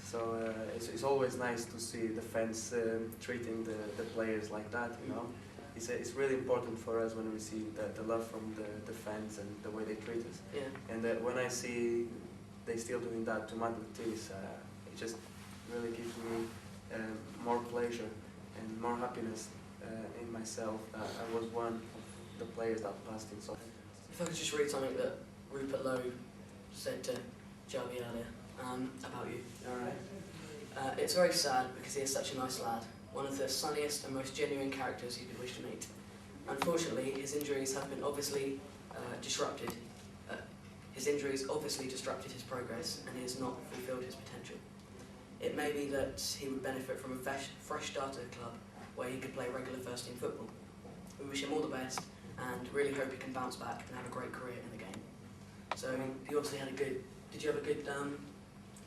So it's always nice to see the fans treating the players like that, you know. It's really important for us when we see the love from the fans and the way they treat us. Yeah. And when I see they still doing that to Matt Letizia, it just really gives me more pleasure and more happiness in myself that I was one of the players that passed in Southampton. If I could just read something that Rupert Lowe said to Javi earlier. about you. Alright. It's very sad because he is such a nice lad, one of the sunniest and most genuine characters you could wish to meet. Unfortunately, his injuries have been obviously disrupted. His injuries obviously disrupted his progress and he has not fulfilled his potential. It may be that he would benefit from a fresh start at the club where he could play regular first team football. We wish him all the best and really hope he can bounce back and have a great career in the game. So you obviously had a good, did you have a good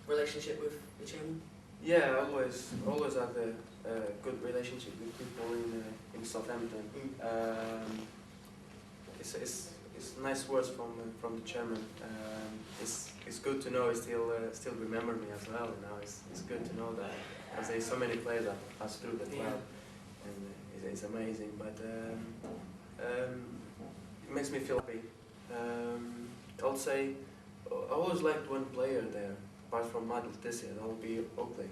relationship with the chairman? Yeah, I always had a good relationship with people in Southampton. It's nice words from the chairman. It's good to know he still remember me as well. You know, it's good to know that because there's so many players that pass through the club, and it's amazing. But it makes me feel happy. I would say I always liked one player there, apart from Madel this year. That would be Oakley.